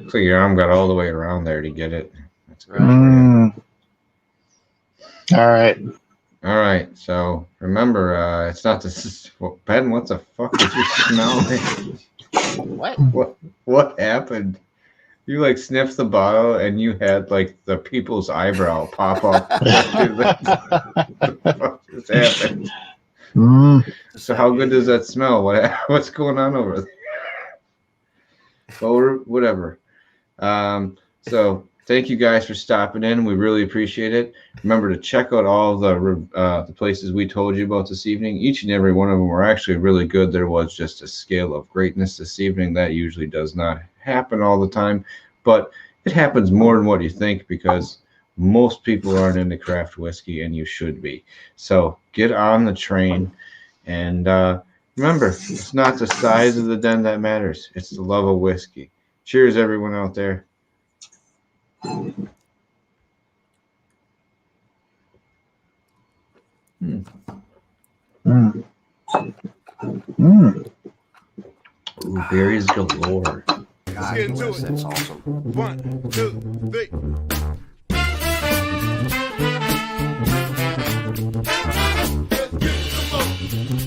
So your arm got all the way around there to get it. That's good. All right. All right. So remember, it's not this. Ben, what the fuck did you smell? What happened? You like sniffed the bottle and you had like the people's eyebrow pop up. What the fuck just happened? So how good does that smell? What's going on over there? Well, whatever. So thank you guys for stopping in. We really appreciate it. Remember to check out all the places we told you about this evening. Each and every one of them were actually really good. There was just a scale of greatness this evening. That usually does not happen all the time, but it happens more than what you think because most people aren't into craft whiskey, and you should be. So get on the train, and remember, it's not the size of the den that matters. It's the love of whiskey. Cheers, everyone out there. Ooh, berries galore. God, that's awesome. 1, 2, 3. Let's get the